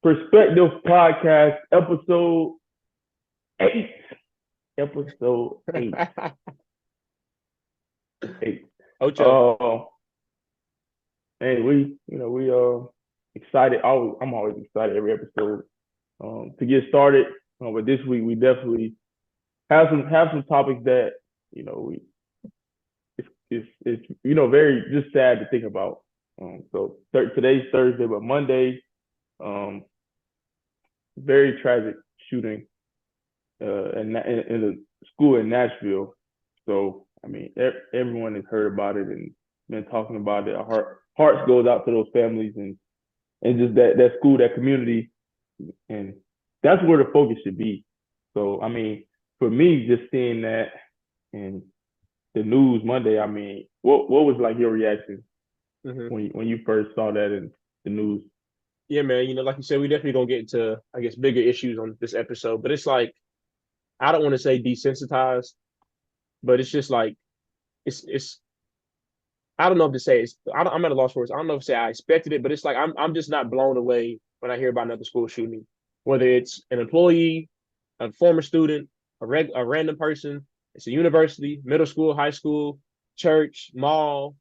Perspective Podcast, episode 8. Episode 8. 8. Ocho. And we excited. I'm always excited every episode to get started. But this week we definitely have some topics that we it's very just sad to think about. Today's Thursday, but Monday, um, very tragic shooting in a school in Nashville. So I mean, everyone has heard about it and been talking about it. Our hearts goes out to those families and just that school, that community, and that's where the focus should be. So I mean, for me, just seeing that and the news Monday, I mean, what was like your reaction hmm when you first saw that in the news? Yeah, man. Like you said, we definitely gonna get into, I guess, bigger issues on this episode. But it's like, I don't want to say desensitized, but it's just like it's. I don't know if to say it's. I'm at a loss for words. I don't know if to say I expected it, but it's like I'm just not blown away when I hear about another school shooting, whether it's an employee, a former student, a random person. It's a university, middle school, high school, church, mall.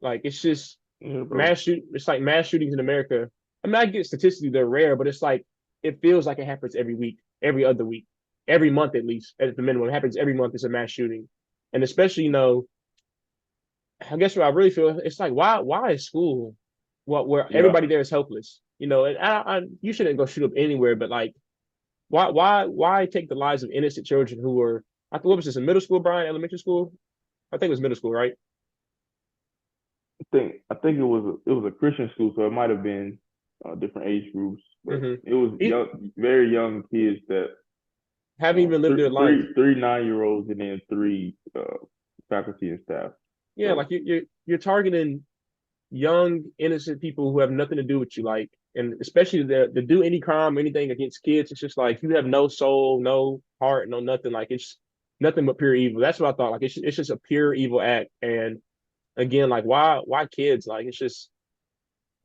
Like it's just Yeah, bro. It's like mass shootings in America. I mean, I get statistically they're rare, but it's like it feels like it happens every week, every other week, every month at least, at the minimum. It happens every month. It's a mass shooting, and especially I guess what I really feel it's like why is school, where Yeah. everybody there is helpless, and you shouldn't go shoot up anywhere, but like why take the lives of innocent children who were, I think, what was this, in middle school, Brian, elementary school? I think it was middle school, right? I think it was a Christian school, so it might have been different age groups, but Mm-hmm. it was young, very young kids that Haven't even lived their life. three 9 year olds and then three faculty and staff. Yeah, like So you're targeting young, innocent people who have nothing to do with you, like, and especially to do any crime, anything against kids. It's just like you have no soul, no heart, no nothing. Like it's nothing but pure evil. That's what I thought. Like it's just a pure evil act. And again, like why kids? Like it's just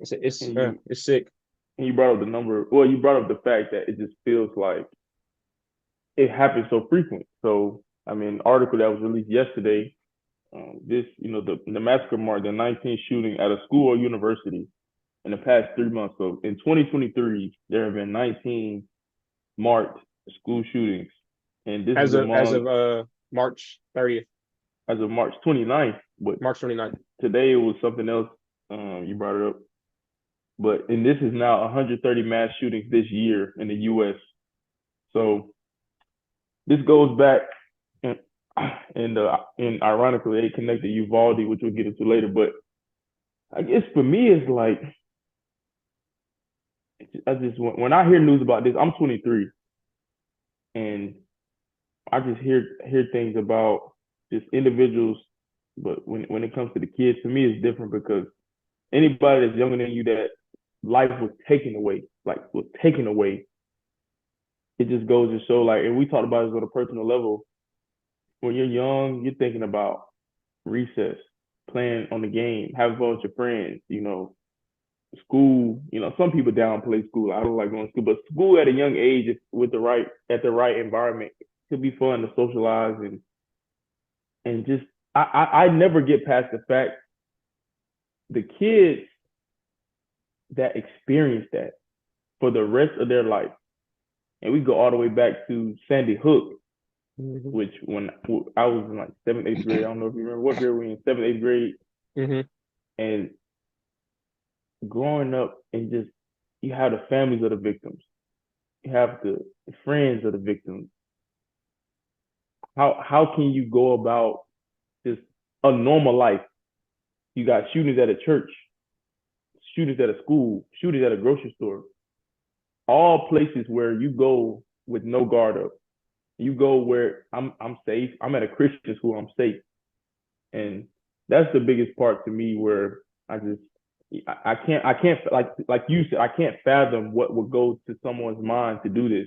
and you it's sick. and you brought up the number. Well, you brought up the fact that it just feels like it happens so frequent. So I mean, an article that was released yesterday. The massacre marked the 19th shooting at a school or university in the past 3 months. So in 2023, there have been 19 marked school shootings, and this is As among of March 30th, as of March 29th. But March 29th. today it was something else. You brought it up, and this is now 130 mass shootings this year in the U.S. So this goes back, and and ironically, they connected Uvalde, which we'll get into later. But I guess for me, it's like I just when I hear news about this, I'm 23, and I just hear things about just individuals. But when it comes to the kids, for me, it's different because anybody that's younger than you that life was taken away, it just goes to show, like, and we talked about this on a personal level. When you're young, you're thinking about recess, playing on the game, having fun with your friends, school. Some people downplay school. I don't like going to school, but school at a young age, with the right environment, could be fun to socialize and just I never get past the fact the kids that experience that for the rest of their life. And we go all the way back to Sandy Hook, Mm-hmm. which when I was in like seventh, eighth grade, I don't know if you remember what grade we were in, seventh, eighth grade, Mm-hmm. and growing up and just you have the families of the victims, you have the friends of the victims. How can you go about just a normal life? You got shootings at a church, shootings at a school, shootings at a grocery store, all places where you go with no guard up. You go where I'm safe. I'm at a Christian school. I'm safe, and that's the biggest part to me. Where I can't like you said, I can't fathom what would go to someone's mind to do this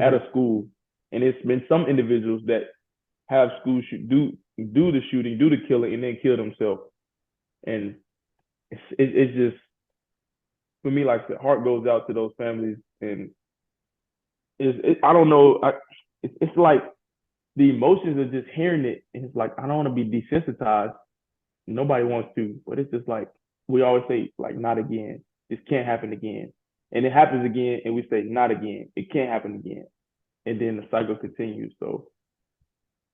at Mm-hmm. a school. And it's been some individuals that have schools do the shooting, do the killing, and then kill themselves. And it's just for me, like the heart goes out to those families, and I don't know, it's like the emotions of just hearing it, and it's like I don't want to be desensitized. Nobody wants to, but it's just like we always say, like not again. This can't happen again, and it happens again, and we say not again. It can't happen again, and then the cycle continues. So,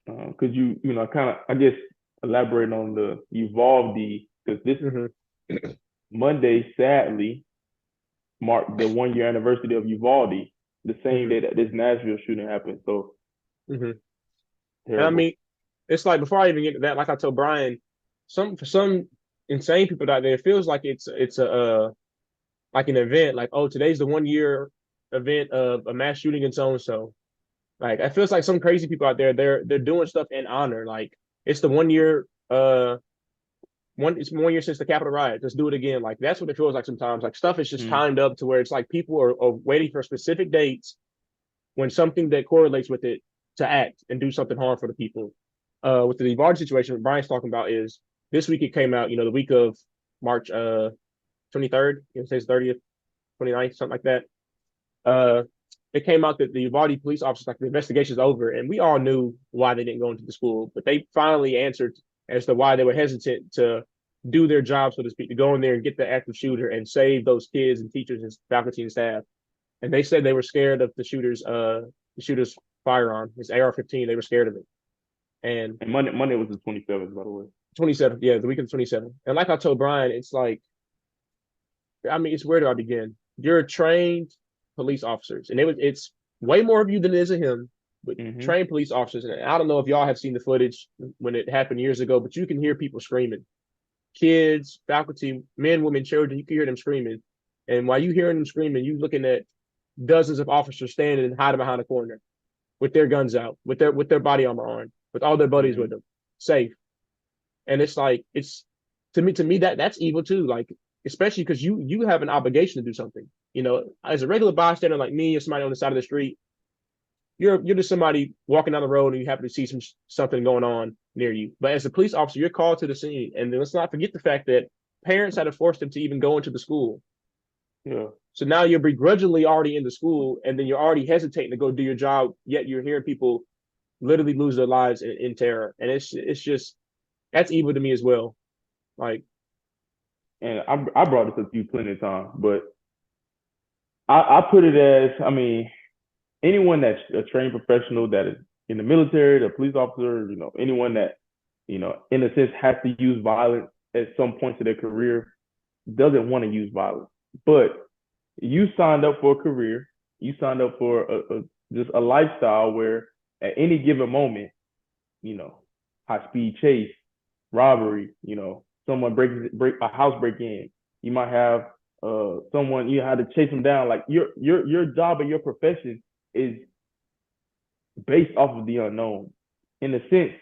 because you know, kind of, I guess, elaborate on the Uvalde, because this Mm-hmm. Monday, sadly, marked the 1 year anniversary of Uvalde, the same Mm-hmm. day that this Nashville shooting happened. So Mm-hmm. And I terrible. mean, it's like before I even get to that, like I told Brian, for some insane people out there, it feels like it's a like an event. Like, oh, today's the 1 year event of a mass shooting in so and so. Like, it feels like some crazy people out there, they're doing stuff in honor. Like, it's the 1 year it's 1 year since the Capitol riot. Let's do it again. Like, that's what it feels like sometimes. Like, stuff is just Mm. timed up to where it's like people are waiting for specific dates when something that correlates with it to act and do something harmful to people. With the Uvalde situation, what Brian's talking about is this week it came out, the week of March 23rd, it says 30th, 29th, something like that. Uh, it came out that the Uvalde police officers, like the investigation's over, and we all knew why they didn't go into the school, but they finally answered as to why they were hesitant to do their job, so to speak, to go in there and get the active shooter and save those kids and teachers and faculty and staff. And they said they were scared of the shooter's firearm, his AR-15. They were scared of it. And And Monday was the 27th, by the way. 27th, yeah, the week of the 27th. And like I told Brian, it's like, I mean, it's where do I begin? You're trained police officers, and it's way more of you than it is of him, but Mm-hmm. trained police officers. And I don't know if y'all have seen the footage when it happened years ago, but you can hear people screaming. Kids, faculty, men, women, children, you can hear them screaming. And while you hearing them screaming, you looking at dozens of officers standing and hiding behind a corner with their guns out, with their body armor on, with all their buddies Mm-hmm. with them, safe. And it's like it's to me that's evil too. Like especially because you have an obligation to do something. As a regular bystander like me or somebody on the side of the street, you're just somebody walking down the road and you happen to see something going on near you. But as a police officer, you're called to the scene, and then let's not forget the fact that parents had to force them to even go into the school. Yeah. So now you're begrudgingly already in the school, and then you're already hesitating to go do your job. Yet you're hearing people literally lose their lives in terror, and it's just that's evil to me as well. Like, And I brought this up to you plenty of times, but I put it as, I mean, anyone that's a trained professional that is in the military, the police officer, anyone that, in a sense has to use violence at some point to their career doesn't want to use violence. But you signed up for a career, you signed up for just a lifestyle where at any given moment, you know, high speed chase, robbery, someone break a house break in. You might have someone you had to chase them down. Like your job and your profession is based off of the unknown. In a sense,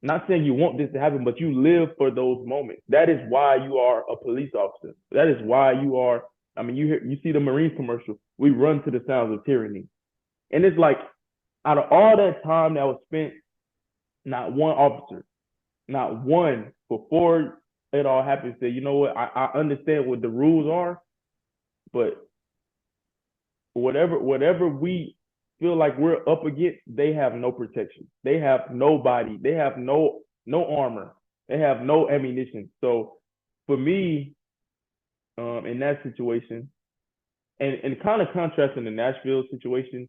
not saying you want this to happen, but you live for those moments. That is why you are a police officer. That is why you are. I mean, you see the Marines commercial. We run to the sounds of tyranny, and it's like out of all that time that was spent, not one officer, not one before it all happened said, you know what, I understand what the rules are, but whatever we feel like we're up against, they have no protection. They have nobody. They have no armor. They have no ammunition. So for me, in that situation, and kind of contrasting the Nashville situation,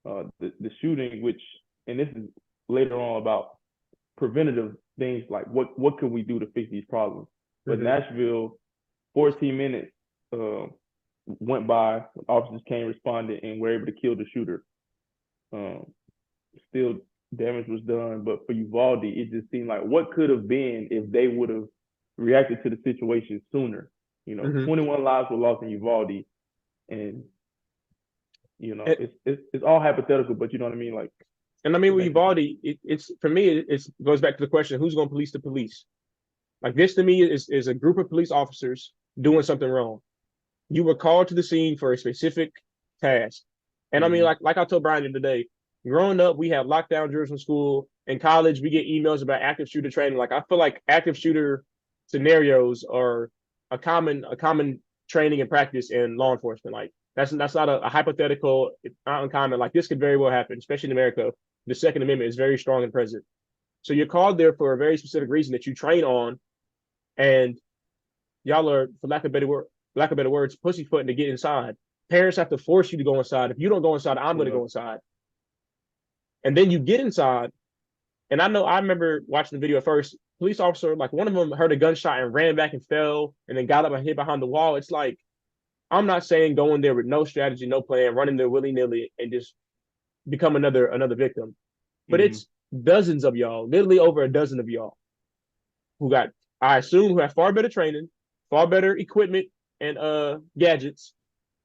the shooting, which, and this is later on about preventative things like what can we do to fix these problems. But mm-hmm. Nashville, 14 minutes went by, officers came, responded, and were able to kill the shooter. Still damage was done, but for Uvalde, it just seemed like what could have been if they would have reacted to the situation sooner. Mm-hmm. 21 lives were lost in Uvalde, and And, it's all hypothetical, but you know what I mean, like. and I mean, with Uvalde, it's for me, it goes back to the question: who's going to police the police? Like this to me is a group of police officers doing something wrong. You were called to the scene for a specific task, and I mean, Mm-hmm. like I told Brian today, growing up, we have lockdown drills in school. In college, we get emails about active shooter training. Like I feel like active shooter scenarios are a common training and practice in law enforcement. Like that's not a hypothetical. It's not uncommon. Like this could very well happen, especially in America. The Second Amendment is very strong and present. So you're called there for a very specific reason that you train on, and y'all are, for lack of better words, pussyfooting to get inside. Parents have to force you to go inside. If you don't go inside, I'm going to go inside. And then you get inside, and I remember watching the video at first. Police officer, like one of them heard a gunshot and ran back and fell, and then got up and hid behind the wall. It's like, I'm not saying go in there with no strategy, no plan, running there willy nilly and just become another victim. But it's dozens of y'all, literally over a dozen of y'all, who got, I assume, who have far better training, far better equipment and gadgets,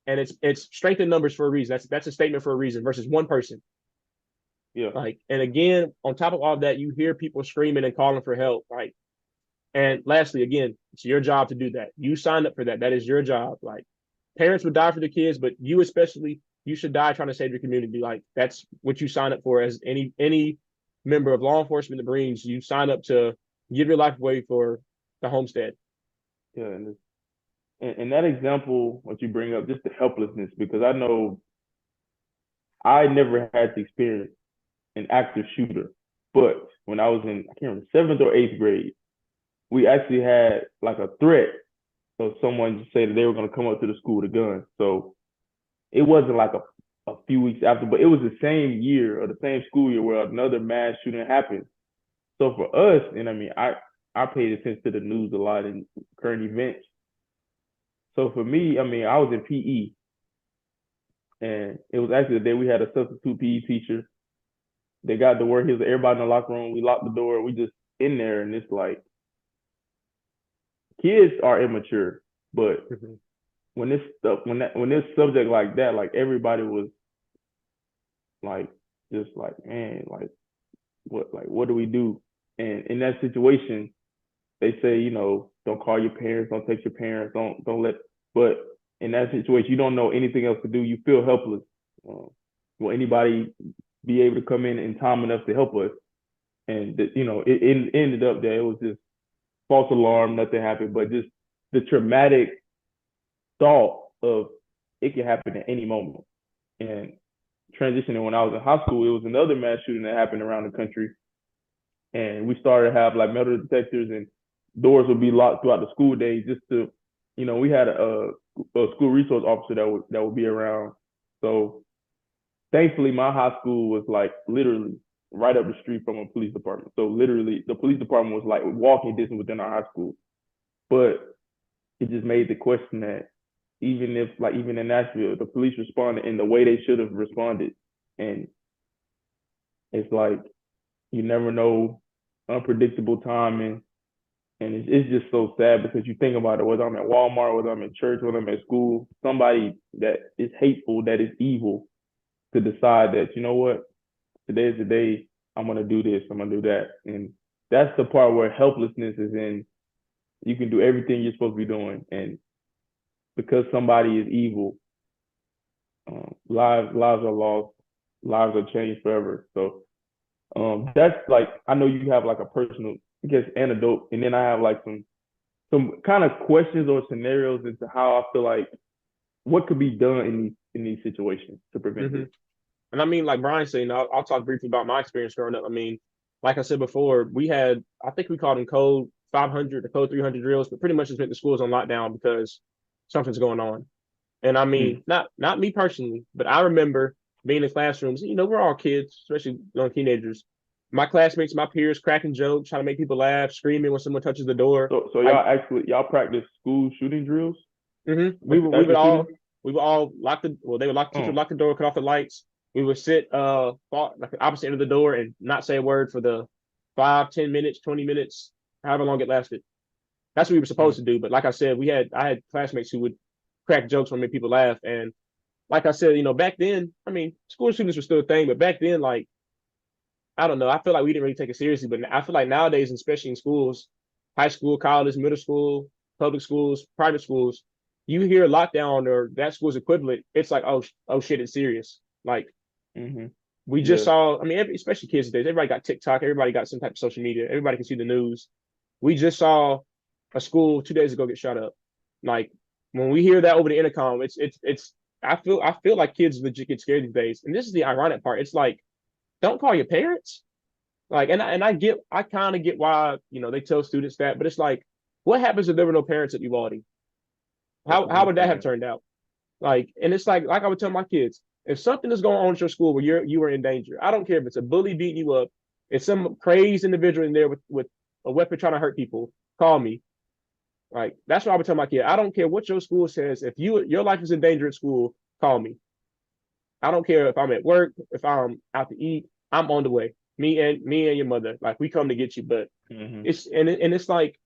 and it's strength in numbers for a reason. That's a statement for a reason versus one person. Yeah. Like, and again, on top of all that, you hear people screaming and calling for help. Like, and lastly, again, it's your job to do that. You signed up for that. That is your job. Like, parents would die for the kids, but you especially, you should die trying to save your community. Like, that's what you sign up for. As any member of law enforcement, the Marines, you sign up to give your life away for the homestead. Yeah, and that example, what you bring up, just the helplessness, because I know I never had to experience an active shooter, but when I was in, I can't remember, 7th or 8th grade, we actually had like a threat of someone to say that they were going to come up to the school with a gun. So it wasn't like a few weeks after, but it was the same year or the same school year where another mass shooting happened. So for us, and I mean, I paid attention to the news a lot and current events. So for me, I mean, I was in PE, and it was actually the day we had a substitute PE teacher. They got to work. He was like, everybody in the locker room. We locked the door. We just in there, and it's like kids are immature, but when this stuff, when this subject like that, like everybody was like, just like, man, like what do we do? And in that situation, they say, you know, don't call your parents, don't text your parents, don't let. But in that situation, you don't know anything else to do. You feel helpless. Will anybody be able to come in time enough to help us? And you know, it ended up that it was just false alarm, nothing happened, but just the traumatic thought of it could happen at any moment. And transitioning when I was in high school, it was another mass shooting that happened around the country, and we started to have like metal detectors, and doors would be locked throughout the school days just to, you know, we had a school resource officer that would be around. So thankfully, my high school was like literally right up the street from a police department. So literally, the police department was like walking distance within our high school. But it just made the question that even in Nashville, the police responded in the way they should have responded, and it's like you never know, unpredictable timing, and it's just so sad because you think about it. Whether I'm at Walmart, whether I'm at church, whether I'm at school, somebody that is hateful, that is evil, to decide that, you know what, today is the day, I'm gonna do this, I'm gonna do that, and that's the part where helplessness is in. You can do everything you're supposed to be doing, and because somebody is evil, lives are lost, lives are changed forever. So that's like, I know you have like a personal, I guess, anecdote, and then I have like some kind of questions or scenarios into how I feel like what could be done in these situations to prevent this. And I mean, like Brian said, I'll talk briefly about my experience growing up. I mean, like I said before, I think we called them code 500 or code 300 drills, but pretty much just meant the school's on lockdown because something's going on. And I mean, not me personally, but I remember being in classrooms. You know, we're all kids, especially young teenagers. My classmates, my peers, cracking jokes, trying to make people laugh, screaming when someone touches the door. So y'all practice school shooting drills? We would all lock they would lock the teacher, lock the door, cut off the lights. We would sit like the opposite end of the door and not say a word for the 5, 10 minutes, 20 minutes, however long it lasted. That's what we were supposed to do. But like I said, I had classmates who would crack jokes and make people laugh. And like I said, you know, back then, I mean, school shootings were still a thing, but back then, like, I don't know, I feel like we didn't really take it seriously. But I feel like nowadays, especially in schools, high school, college, middle school, public schools, private schools, you hear lockdown or that school's equivalent, it's like, oh shit, it's serious. Like, we just saw, I mean, especially kids today, everybody got TikTok, everybody got some type of social media, everybody can see the news. We just saw a school 2 days ago get shot up. Like, when we hear that over the intercom, it's I feel like kids legit get scared these days. And this is the ironic part. It's like, don't call your parents. Like, and I kind of get why, they tell students that, but it's like, what happens if there were no parents at Uvalde? How would that have turned out? Like, and it's like I would tell my kids, if something is going on at your school where you are in danger, I don't care if it's a bully beating you up, if some crazed individual in there with a weapon trying to hurt people, call me. Like, that's what I would tell my kid. I don't care what your school says. If your life is in danger at school, call me. I don't care if I'm at work, if I'm out to eat, I'm on the way. Me and your mother, like, we come to get you. But it's like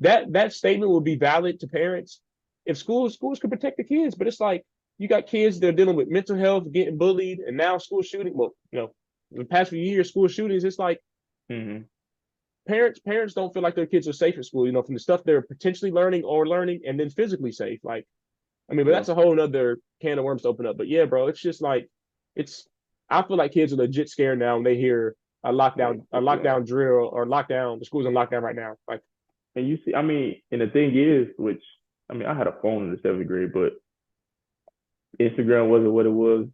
that statement will be valid to parents if schools could protect the kids. But it's like, you got kids that are dealing with mental health, getting bullied, and now school shooting. Well, the past few years, school shootings. It's like, parents don't feel like their kids are safe at school, from the stuff they're potentially learning, and then physically safe. Like, I mean, but that's a whole nother can of worms to open up. But yeah, bro, it's just like, I feel like kids are legit scared now when they hear a lockdown drill or lockdown. The school's in lockdown right now. Like, and you see, I mean, and the thing is, which, I mean, I had a phone in the 7th grade, but Instagram wasn't what it was.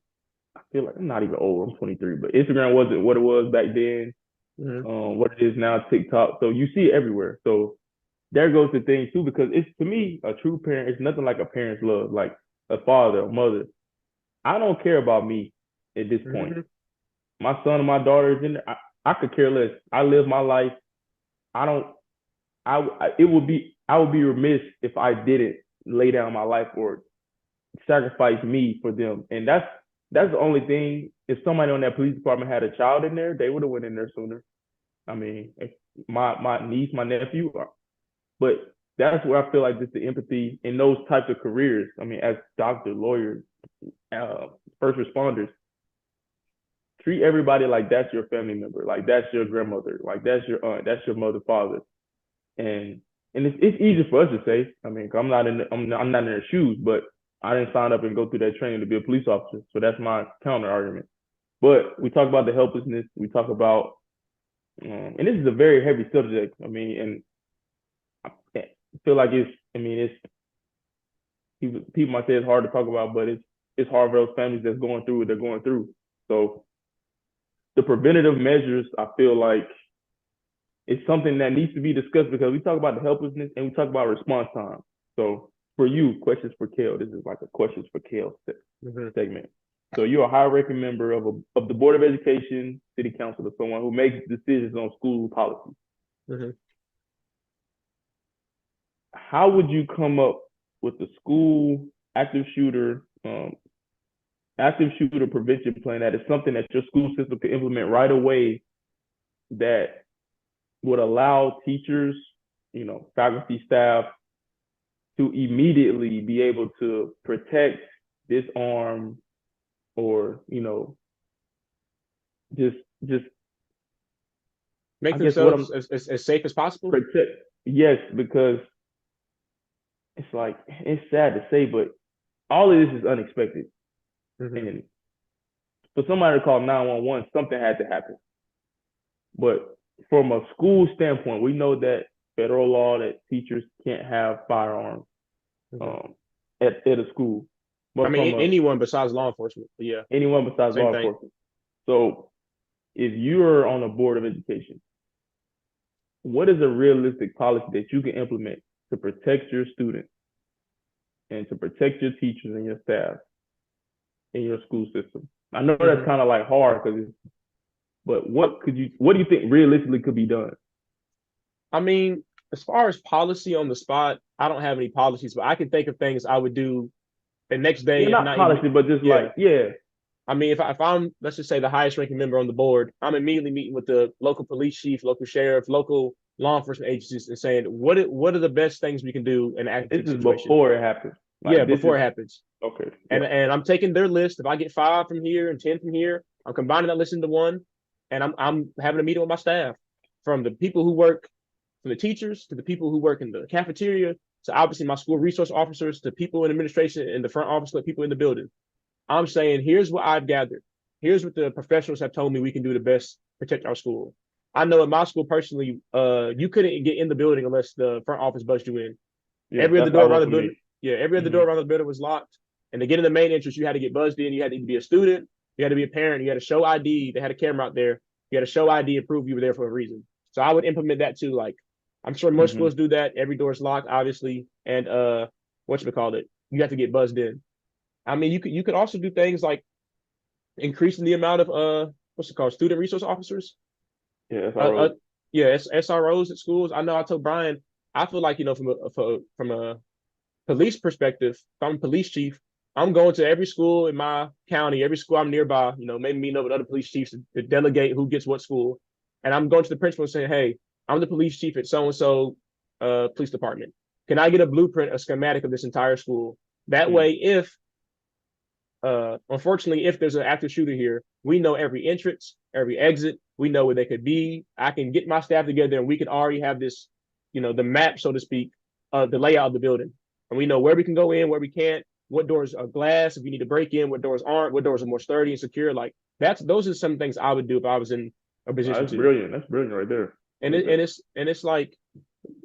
I feel like I'm not even old. I'm 23, but Instagram wasn't what it was back then. What it is now, TikTok. So you see it everywhere. So there goes the thing too, because it's, to me, a true parent is nothing like a parent's love, like a father, a mother. I don't care about me at this point. My son and my daughter is in there. I could care less. I live my life. I don't. I would be remiss if I didn't lay down my life or sacrifice me for them. And that's the only thing. If somebody on that police department had a child in there, they would have went in there sooner. I mean, if my niece, my nephew, but that's where I feel like just the empathy in those types of careers. I mean, as doctors, lawyers, first responders, treat everybody like that's your family member, like that's your grandmother, like that's your aunt, that's your mother, father, and it's easy for us to say. I mean, I'm not in their shoes, but I didn't sign up and go through that training to be a police officer, so that's my counter argument. But we talk about the helplessness. We talk about, and this is a very heavy subject. I mean, and I feel like it's people might say it's hard to talk about, but it's hard for those families that's going through what they're going through. So the preventative measures, I feel like, it's something that needs to be discussed, because we talk about the helplessness and we talk about response time. So for you, questions for Cale. This is like a questions for Cale segment. So you're a high-ranking member of the Board of Education, City Council, or someone who makes decisions on school policy. How would you come up with the school active shooter prevention plan that is something that your school system could implement right away, that would allow teachers, faculty, staff, to immediately be able to protect, disarm, or just make themselves as safe as possible? Protect, yes, because it's like, it's sad to say, but all of this is unexpected. And for somebody to call 911, something had to happen. But from a school standpoint, we know that federal law that teachers can't have firearms at a school. But I mean, anyone besides law enforcement. Yeah. Anyone besides law enforcement. So if you're on a board of education, what is a realistic policy that you can implement to protect your students and to protect your teachers and your staff in your school system? I know that's kind of like hard, but what do you think realistically could be done? I mean, as far as policy on the spot, I don't have any policies, but I can think of things I would do the next day. Not policy, but just I mean, if I'm, let's just say, the highest ranking member on the board, I'm immediately meeting with the local police chief, local sheriff, local law enforcement agencies, and saying, what are the best things we can do in an active situation? This is before it happens. Before it happens. Okay. And I'm taking their list. If I get 5 from here and 10 from here, I'm combining that list into one, and I'm having a meeting with my staff, from the people who work, from the teachers to the people who work in the cafeteria, to obviously my school resource officers, to people in administration in the front office, to people in the building. I'm saying, here's what I've gathered. Here's what the professionals have told me we can do to best protect our school. I know at my school personally, you couldn't get in the building unless the front office buzzed you in. Every other door around the building. every other door around the building was locked. And to get in the main entrance, you had to get buzzed in. You had to be a student, you had to be a parent, you had to show ID. They had a camera out there. You had to show ID and prove you were there for a reason. So I would implement that too. Like, I'm sure most schools do that. Every door is locked, obviously, and whatchamacallit, you have to get buzzed in. I mean, you could also do things like increasing the amount of what's it called, student resource officers. Yeah, SROs at schools. I know I told Brian, I feel like, from a police perspective, if I'm a police chief, I'm going to every school in my county, every school I'm nearby, maybe meeting up with other police chiefs to delegate who gets what school. And I'm going to the principal and saying, hey, I'm the police chief at so-and-so police department. Can I get a blueprint, a schematic of this entire school? That way, if unfortunately, if there's an active shooter here, we know every entrance, every exit, we know where they could be. I can get my staff together and we can already have this, the map, so to speak, the layout of the building. And we know where we can go in, where we can't, what doors are glass, if you need to break in, what doors aren't, what doors are more sturdy and secure. Like those are some things I would do if I was in a position. That's brilliant. That's brilliant right there. And it's like,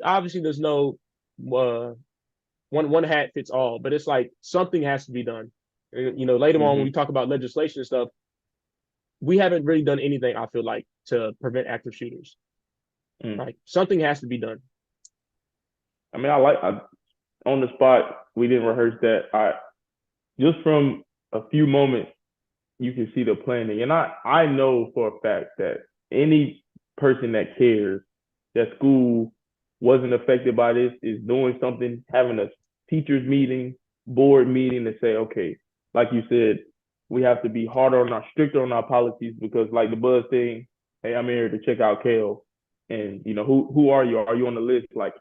obviously there's no one hat fits all, but it's like something has to be done. Later on when we talk about legislation and stuff, we haven't really done anything, I feel like, to prevent active shooters. Like something has to be done. I mean, on the spot, we didn't rehearse that. Just from a few moments, you can see the planning. And I know for a fact that any person that cares that school wasn't affected by this is doing something, having a teachers meeting, board meeting to say, okay, like you said, we have to be stricter on our policies, because like the buzz thing, hey, I'm here to check out Cale. And who are you? Are you on the list? Like,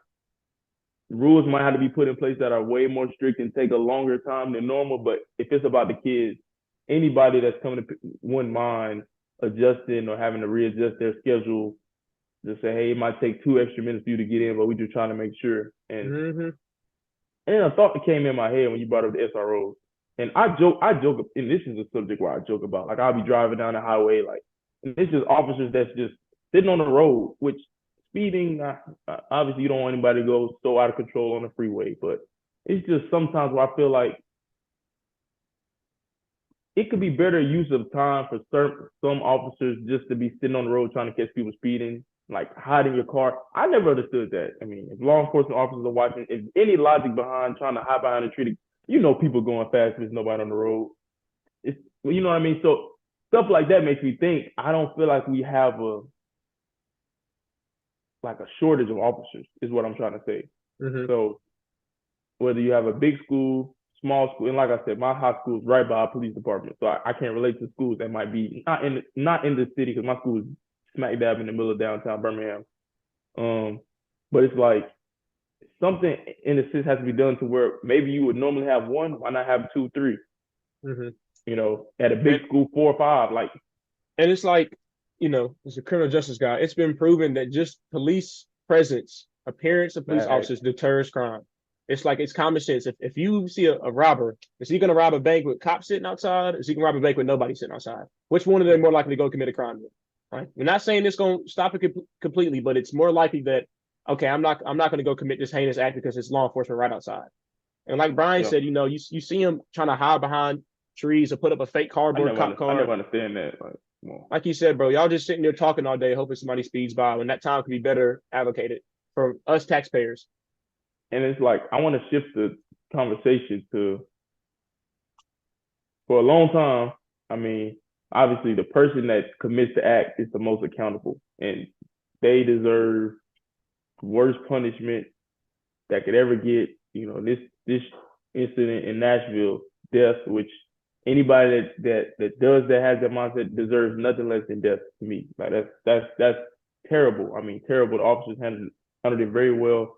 rules might have to be put in place that are way more strict and take a longer time than normal. But if it's about the kids, anybody that's coming to wouldn't mind adjusting or having to readjust their schedule. Just say, hey, it might take 2 extra minutes for you to get in, but we just trying to make sure. And and a thought that came in my head when you brought up the SROs. And I joke, and this is a subject where I joke about. Like, I'll be driving down the highway, like, and it's just officers that's just sitting on the road, which speeding, obviously you don't want anybody to go so out of control on the freeway, but it's just sometimes where I feel like it could be better use of time for some officers just to be sitting on the road trying to catch people speeding, like hiding your car. I never understood that. I mean, if law enforcement officers are watching, if any logic behind trying to hide behind a tree, people going fast, there's nobody on the road. You know what I mean? So stuff like that makes me think, I don't feel like we have a shortage of officers, is what I'm trying to say. So whether you have a big school, small school, and like I said, my high school is right by a police department, so I can't relate to schools that might be not in the city, because my school is smack dab in the middle of downtown Birmingham. But it's like something in a sense has to be done to where maybe you would normally have one, why not have 2, 3? At a big school, 4 or 5, like. And it's like, as a criminal justice guy, it's been proven that just police presence, appearance of police officers deters crime. It's like, it's common sense. If you see a robber, is he going to rob a bank with cops sitting outside? Or is he going to rob a bank with nobody sitting outside? Which one of them more likely to go commit a crime with? Right? We're not saying it's going to stop it completely, but it's more likely that, okay, I'm not going to go commit this heinous act because it's law enforcement right outside. And like Brian said, you see him trying to hide behind trees or put up a fake cardboard cop car. I never understand that. Like you said, bro, y'all just sitting there talking all day, hoping somebody speeds by when that time could be better allocated for us taxpayers. And it's like, I want to shift the conversation to, for a long time, I mean, obviously the person that commits the act is the most accountable, and they deserve worst punishment that could ever get. This incident in Nashville, death, which anybody that does that, has that mindset, deserves nothing less than death to me. Like, that's terrible. I mean, terrible. The officers handled it very well.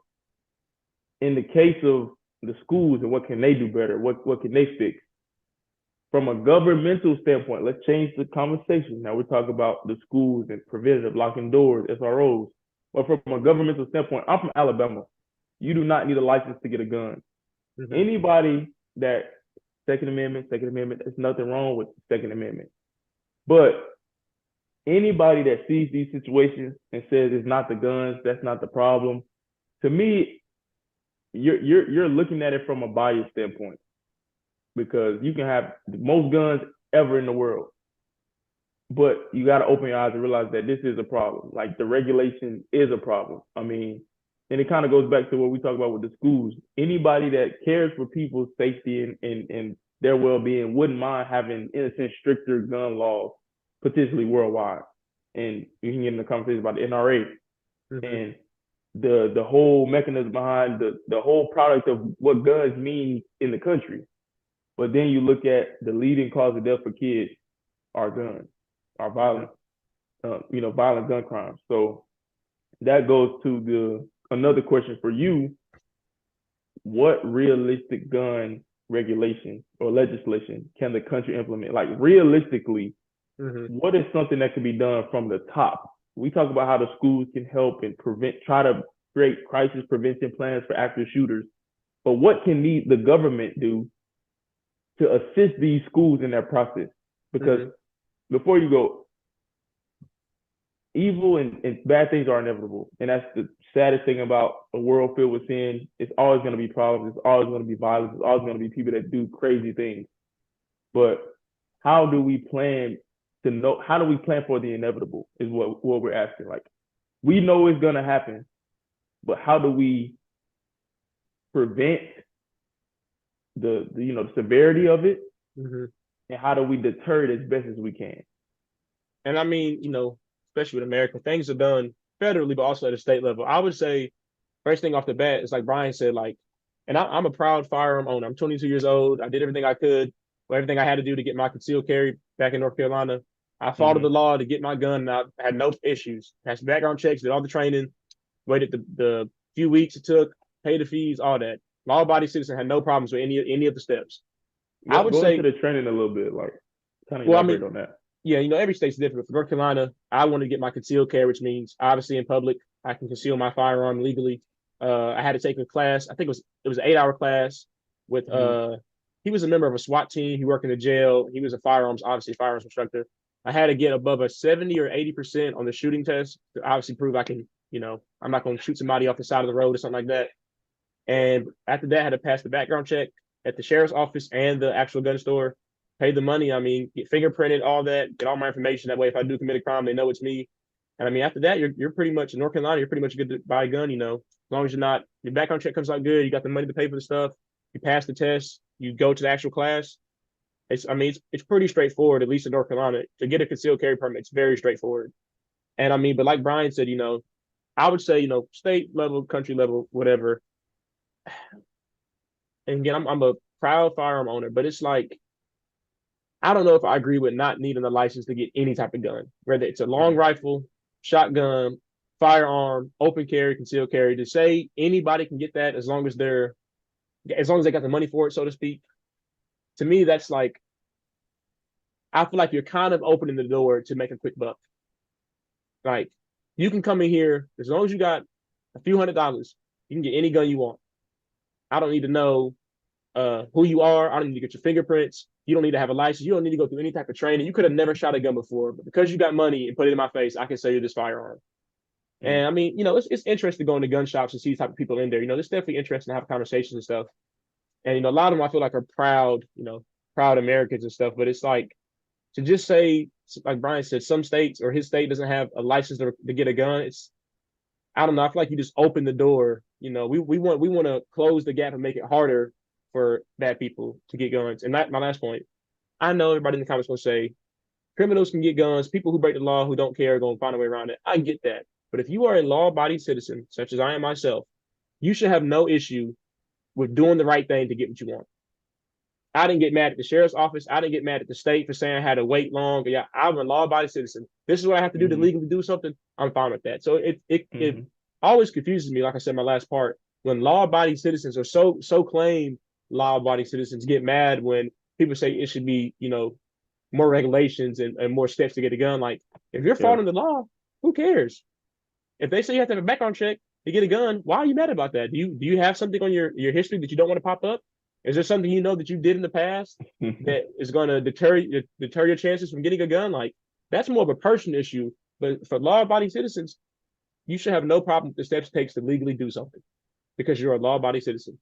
In the case of the schools, and what can they do better? What can they fix? From a governmental standpoint, let's change the conversation. Now we're talking about the schools and preventative, locking doors, SROs. But from a governmental standpoint, I'm from Alabama. You do not need a license to get a gun. Anybody that Second Amendment, there's nothing wrong with the Second Amendment. But anybody that sees these situations and says it's not the guns, that's not the problem, to me, you're looking at it from a bias standpoint because you can have the most guns ever in the world, but you got to open your eyes and realize that this is a problem. Like the regulation is a problem. I mean, and it kind of goes back to what we talk about with the schools. Anybody that cares for people's safety and their well-being wouldn't mind having, in a sense, stricter gun laws, potentially worldwide. And you can get in the conversation about the NRA and the whole mechanism behind the whole product of what guns mean in the country. But then you look at the leading cause of death for kids are guns, are violent, violent gun crimes. So that goes to another question for you. What realistic gun regulation or legislation can the country implement? Like realistically, what is something that can be done from the top? We talk about how the schools can help and try to create crisis prevention plans for active shooters. But what can the government do to assist these schools in that process? Because before you go, evil and bad things are inevitable. And that's the saddest thing about a world filled with sin. It's always going to be problems. It's always going to be violence. It's always going to be people that do crazy things. But how do we plan for the inevitable is what we're asking. Like, we know it's going to happen, but how do we prevent the severity of it? And how do we deter it as best as we can? And I mean, especially with America, things are done federally, but also at a state level. I would say, first thing off the bat, it's like Brian said, like, and I'm a proud firearm owner. I'm 22 years old. I did everything I could, everything I had to do to get my concealed carry back in North Carolina. I followed the law to get my gun, and I had no issues. Passed background checks, did all the training, waited the few weeks it took, paid the fees, all that. Law-abiding citizen, had no problems with any of the steps. I would say into the training a little bit, like kind of elaborate on that. Yeah, every state's different. For North Carolina, I wanted to get my concealed carry, which means obviously in public, I can conceal my firearm legally. I had to take a class. I think it was an 8-hour class with he was a member of a SWAT team. He worked in a jail. He was firearms instructor. I had to get above a 70 or 80% on the shooting test to obviously prove I can, I'm not going to shoot somebody off the side of the road or something like that. And after that, I had to pass the background check at the sheriff's office and the actual gun store. Pay the money. I mean, get fingerprinted, all that, get all my information. That way, if I do commit a crime, they know it's me. And I mean, after that, you're pretty much in North Carolina. You're pretty much good to buy a gun. As long as your background check comes out good, you got the money to pay for the stuff. You pass the test. You go to the actual class. It's pretty straightforward, at least in North Carolina, to get a concealed carry permit. It's very straightforward. And I mean, but like Brian said, I would say, state level, country level, whatever. And again, I'm a proud firearm owner, but it's like, I don't know if I agree with not needing a license to get any type of gun, whether it's a long rifle, shotgun, firearm, open carry, concealed carry. To say anybody can get that as long as they got the money for it, so to speak. To me, that's like, I feel like you're kind of opening the door to make a quick buck. Like, you can come in here as long as you got a few $100s, you can get any gun you want. I don't need to know who you are. I don't need to get your fingerprints. You don't need to have a license. You don't need to go through any type of training. You could have never shot a gun before, but because you got money and put it in my face, I can sell you this firearm. And I mean, it's interesting to go into gun shops and see these type of people in there. It's definitely interesting to have conversations and stuff. And a lot of them I feel like are proud Americans and stuff. But it's like, to just say, like Brian said, some states or his state doesn't have a license to get a gun. I don't know. I feel like you just open the door. We want to close the gap and make it harder for bad people to get guns. And that, my last point, I know everybody in the comments will say criminals can get guns. People who break the law, who don't care, are going to find a way around it. I get that. But if you are a law-abiding citizen, such as I am myself, you should have no issue with doing the right thing to get what you want. I didn't get mad at the sheriff's office. I didn't get mad at the state for saying I had to wait long. Yeah, I'm a law-abiding citizen. This is what I have to do to legally do something. I'm fine with that. So it always confuses me, like I said in my last part, when law-abiding citizens are so claimed law-abiding citizens get mad when people say it should be, more regulations and more steps to get a gun. Like, if you're following the law, who cares? If they say you have to have a background check to get a gun, why are you mad about that? Do you have something on your history that you don't want to pop up? Is there something that you did in the past that is going to deter your chances from getting a gun? Like, that's more of a personal issue. But for law-abiding citizens, you should have no problem with the steps it takes to legally do something. because you're a law-abiding citizen.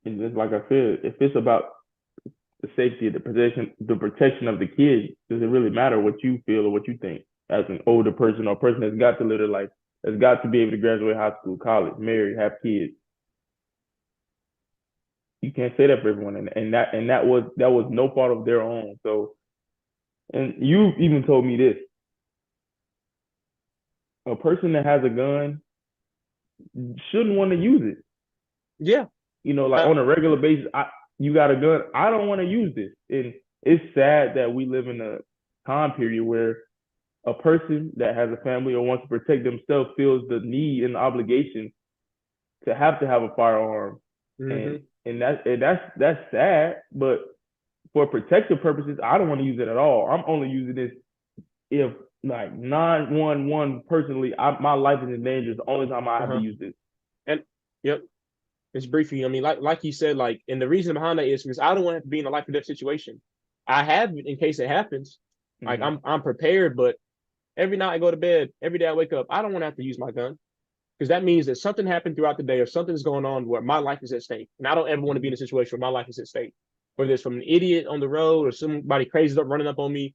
And just like I said, if it's about the safety, the protection of the kids, does it really matter what you feel or what you think as an older person or a person that's got to live their life, that's got to be able to graduate high school, college, marry, have kids? You can't say that for everyone, and that was no fault of their own. So, and you even told me this: a person that has a gun shouldn't want to use it. Yeah. Like on a regular basis, you got a gun. I don't want to use this, and it's sad that we live in a time period where a person that has a family or wants to protect themselves feels the need and the obligation to have a firearm, and that's sad. But for protective purposes, I don't want to use it at all. I'm only using this if like 911 personally, my life is in danger. It's the only time I have to use this. And yep, it's briefly. I mean, like you said, like, and the reason behind that is because I don't want to have to be in a life or death situation. I have it in case it happens. Like I'm prepared, but every night I go to bed, every day I wake up, I don't want to have to use my gun because that means that something happened throughout the day or something's going on where my life is at stake, and I don't ever want to be in a situation where my life is at stake, whether it's from an idiot on the road or somebody crazy up running up on me.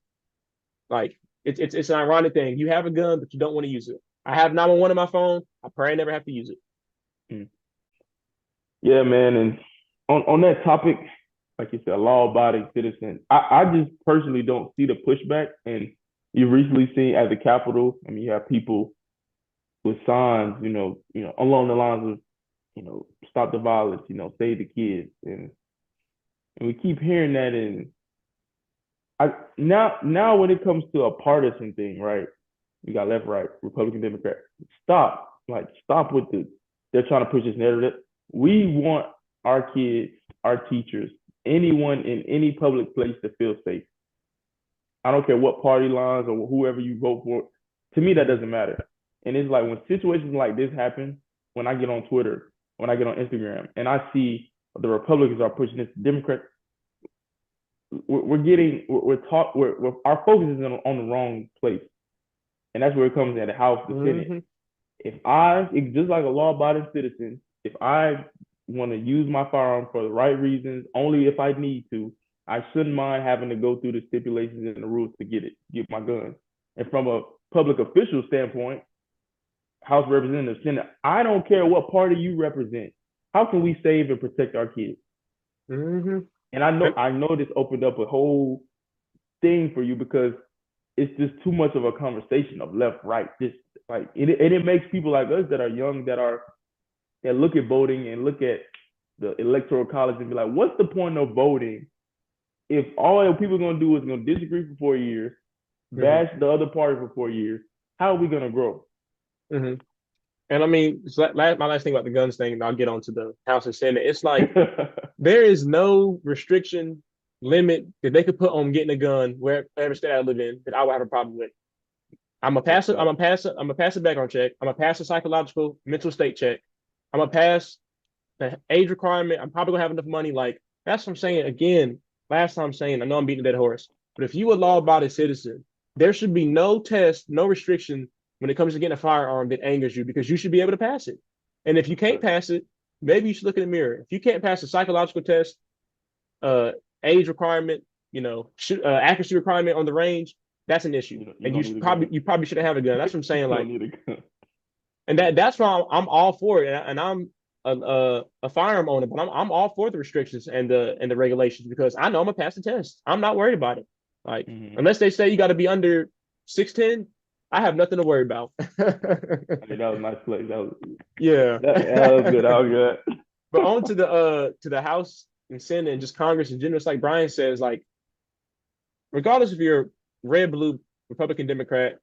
Like it's an ironic thing. You have a gun, but you don't want to use it. I have 911 on my phone. I pray I never have to use it. Yeah, man. And on that topic, like you said, law-abiding citizen, I just personally don't see the pushback. And you've recently seen at the Capitol, I mean, you have people with signs, along the lines of, stop the violence, save the kids, and we keep hearing that. And now when it comes to a partisan thing, right? We got left, right, Republican, Democrat. Stop with they're trying to push this narrative. We want our kids, our teachers, anyone in any public place to feel safe. I don't care what party lines or whoever you vote for. To me, that doesn't matter. And it's like when situations like this happen, when I get on Twitter, when I get on Instagram, and I see the Republicans are pushing this, Democrats, our focus is on the wrong place. And that's where it comes in, the House, the Senate. If just like a law-abiding citizen, if I want to use my firearm for the right reasons, only if I need to, I shouldn't mind having to go through the stipulations and the rules to get my gun. And from a public official standpoint, House Representatives, Senate, I don't care what party you represent. How can we save and protect our kids? And I know this opened up a whole thing for you because it's just too much of a conversation of left, right. Just like it makes people like us that are young, that look at voting and look at the electoral college and be like, what's the point of voting if all people are gonna do is gonna disagree for 4 years, bash the other party for 4 years? How are we gonna grow? And I mean, my last thing about the guns thing, and I'll get on to the House and Senate. It's like there is no restriction limit that they could put on getting a gun wherever state I live in that I would have a problem with. I'm a pass a background check. I'm a pass a psychological mental state check. I'm gonna pass the age requirement. I'm probably gonna have enough money. Like that's what I'm saying. Again, last time I'm saying, I know I'm beating a dead horse, but if you a law-abiding citizen, there should be no test, no restriction when it comes to getting a firearm that angers you because you should be able to pass it. And if you can't pass it, maybe you should look in the mirror. If you can't pass a psychological test, age requirement, accuracy requirement on the range, that's an issue. And you probably shouldn't have a gun. That's what I'm saying. Like, and that's why I'm all for it. And I'm a firearm owner, but I'm all for the restrictions and the regulations because I know I'm gonna pass the test. I'm not worried about it. Like, unless they say you got to be under 6'10", I have nothing to worry about. That was a nice place. Yeah. That was good. That was good. But on to the House and Senate and just Congress in general, it's like Brian says, like, regardless if you're red, blue, Republican, Democrat,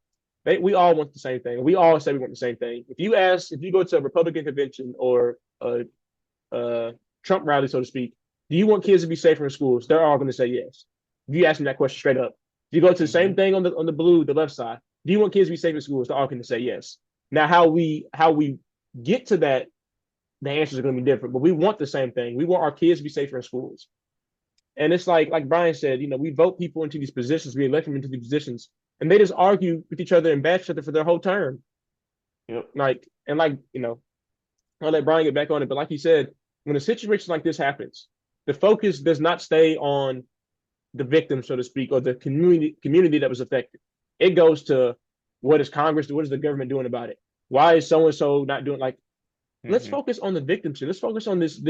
we all want the same thing. We all say we want the same thing. If you go to a Republican convention or a Trump rally, so to speak, do you want kids to be safer in schools? They're all going to say yes. If you ask them that question straight up. If you go to the same thing on the blue, the left side, do you want kids to be safe in schools? They're all going to say yes. Now, how we get to that, the answers are going to be different, but we want the same thing. We want our kids to be safer in schools. And it's like Brian said, we vote people into these positions, we elect them into these positions, and they just argue with each other and bash each other for their whole term. Yep. I'll let Brian get back on it. But like you said, when a situation like this happens, the focus does not stay on the victim, so to speak, or the community that was affected. It goes to what is Congress, what is the government doing about it? Why is so and so not doing like? Let's focus on the victims. Let's focus on this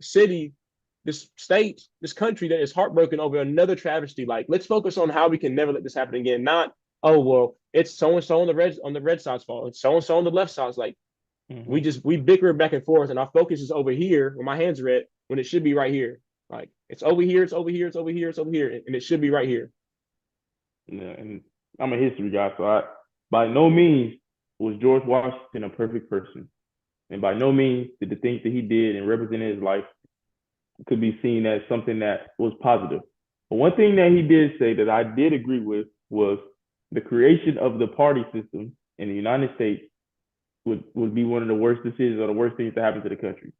city, this state, this country that is heartbroken over another travesty. Like, let's focus on how we can never let this happen again. Not, oh well, it's so and so on the red side's fault. It's so and so on the left side's like we bicker back and forth, and our focus is over here where my hands are at when it should be right here. Like it's over here, it's over here, it's over here, it's over here, and it should be right here. Yeah, and I'm a history guy, so by no means was George Washington a perfect person, and by no means did the things that he did and represented his life could be seen as something that was positive. But one thing that he did say that I did agree with was the creation of the party system in the United States would be one of the worst decisions or the worst things to happen to the country.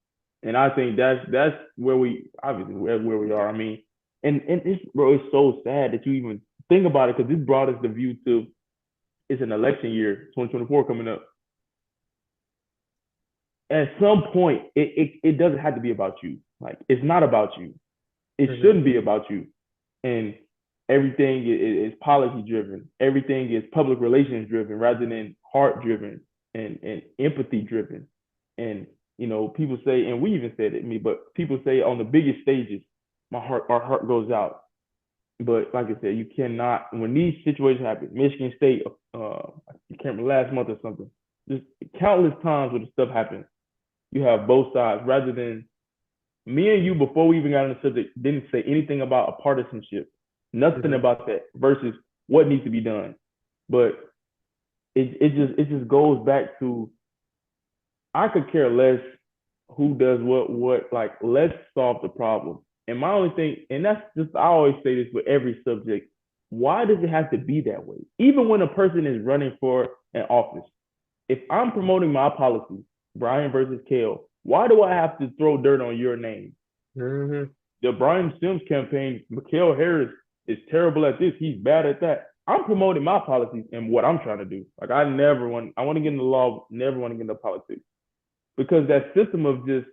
And I think that's where we obviously where we are. I mean, and it's bro, it's so sad that you even think about it because this brought us the view to it's an election year, 2024 coming up. At some point, it doesn't have to be about you. Like it's not about you. It shouldn't be about you. And everything is policy driven. Everything is public relations driven rather than heart driven and empathy driven. And you know, people say, and we even said it, but people say on the biggest stages, our heart goes out. But like I said, you cannot when these situations happen. Michigan State, I can't remember last month or something. Just countless times where the stuff happens. You have both sides rather than me and you before we even got on the subject didn't say anything about a partisanship, nothing about that versus what needs to be done. But it just goes back to I could care less who does what like let's solve the problem. And my only thing, and that's just I always say this with every subject, why does it have to be that way? Even when a person is running for an office, if I'm promoting my policy, Brian versus Cale, why do I have to throw dirt on your name? The Brian Sims campaign, Cale Harris is terrible at this. He's bad at that. I'm promoting my policies and what I'm trying to do. Like I want to get in the law, never want to get into politics. Because that system of just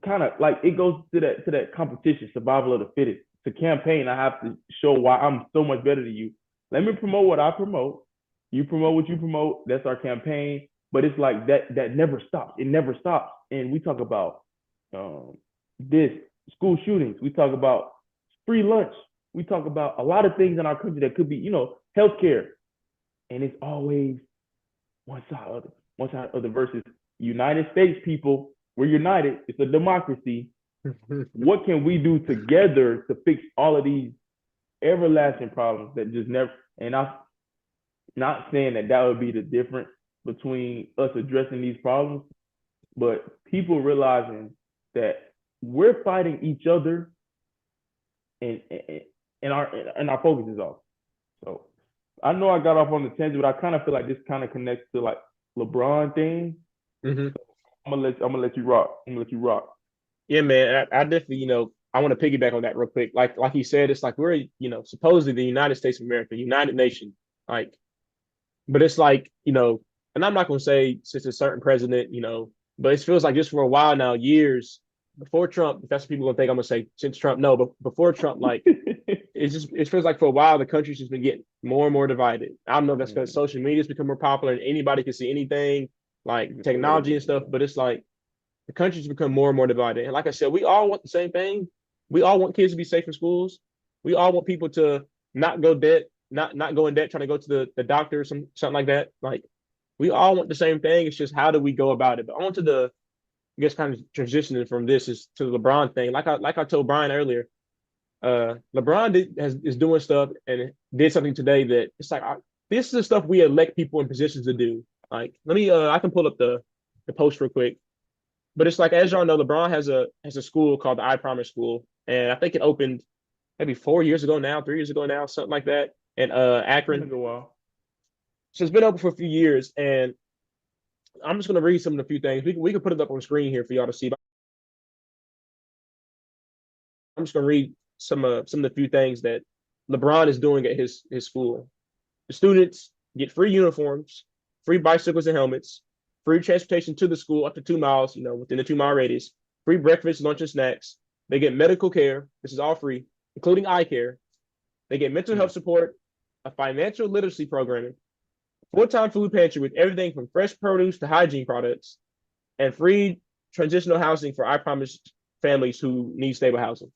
kind of like it goes to that competition, survival of the fittest. To campaign, I have to show why I'm so much better than you. Let me promote what I promote. You promote what you promote. That's our campaign. But it's like that never stops. It never stops. And we talk about this school shootings. We talk about free lunch. We talk about a lot of things in our country that could be, you know, healthcare. And it's always one side of the versus United States people. We're united. It's a democracy. What can we do together to fix all of these everlasting problems that just never, and I'm not saying that would be the difference between us addressing these problems, but people realizing that we're fighting each other and our focus is off. So I know I got off on the tangent, but I kind of feel like this kind of connects to like LeBron thing. So I'm gonna let you rock. Yeah, man. I definitely, I want to piggyback on that real quick. Like you said, it's like we're, supposedly the United States of America, United Nation. Like, but it's like, and I'm not gonna say since a certain president, but it feels like just for a while now, years before Trump, if that's what people gonna think I'm gonna say since Trump, no, but before Trump, like it feels like for a while the country's just been getting more and more divided. I don't know if that's because social media's become more popular and anybody can see anything, like technology and stuff, but it's like the country's become more and more divided. And like I said, we all want the same thing. We all want kids to be safe in schools. We all want people to not go debt, not go in debt trying to go to the doctor or something like that. Like we all want the same thing. It's just how do we go about it? But on to the, I guess, kind of transitioning from this is to the LeBron thing. Like I told Brian earlier, LeBron is doing stuff and did something today that it's like this is the stuff we elect people in positions to do. Like let me I can pull up the post real quick. But it's like, as y'all know, LeBron has a school called the IPromise School, and I think it opened maybe 3 years ago now, something like that, in Akron. It's been a while. So it's been open for a few years, and I'm just gonna read some of the few things. We can put it up on the screen here for y'all to see. I'm just gonna read some of the few things that LeBron is doing at his school. The students get free uniforms, free bicycles and helmets, free transportation to the school up to 2 miles, within the 2 mile radius, free breakfast, lunch, and snacks. They get medical care. This is all free, including eye care. They get mental health support, a financial literacy programming, full-time food pantry with everything from fresh produce to hygiene products, and free transitional housing for IPromise families who need stable housing.